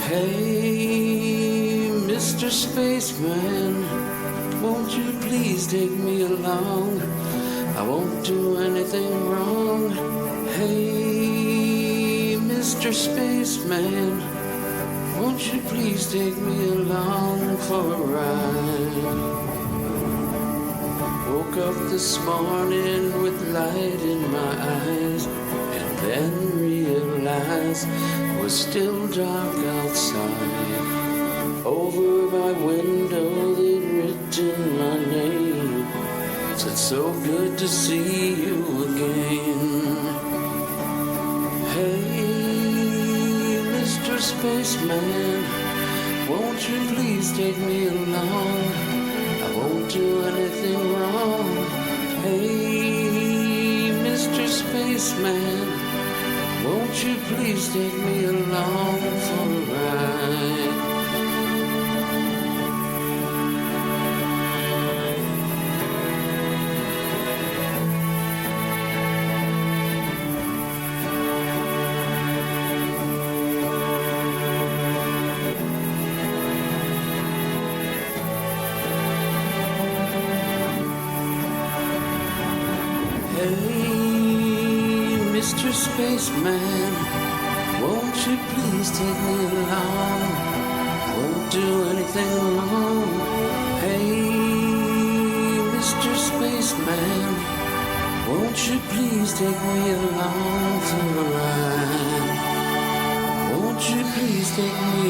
Hey, Mr. Spaceman, won't you please take me along? I won't do anything wrong. Hey, Mr. Spaceman, won't you please take me along for a ride? Woke up this morning with light in my eyes, and then realized it was still dark outside. Over my window they'd written my name. Said, so good to see you again. Hey, Mr. Spaceman, won't you please take me along? I won't do anything wrong. Hey, Mr. Spaceman, won't you please take me along for a ride? Mr. Spaceman, won't you please take me along? I won't do anything wrong. Hey, Mr. Spaceman, won't you please take me along for a ride? Won't you please take me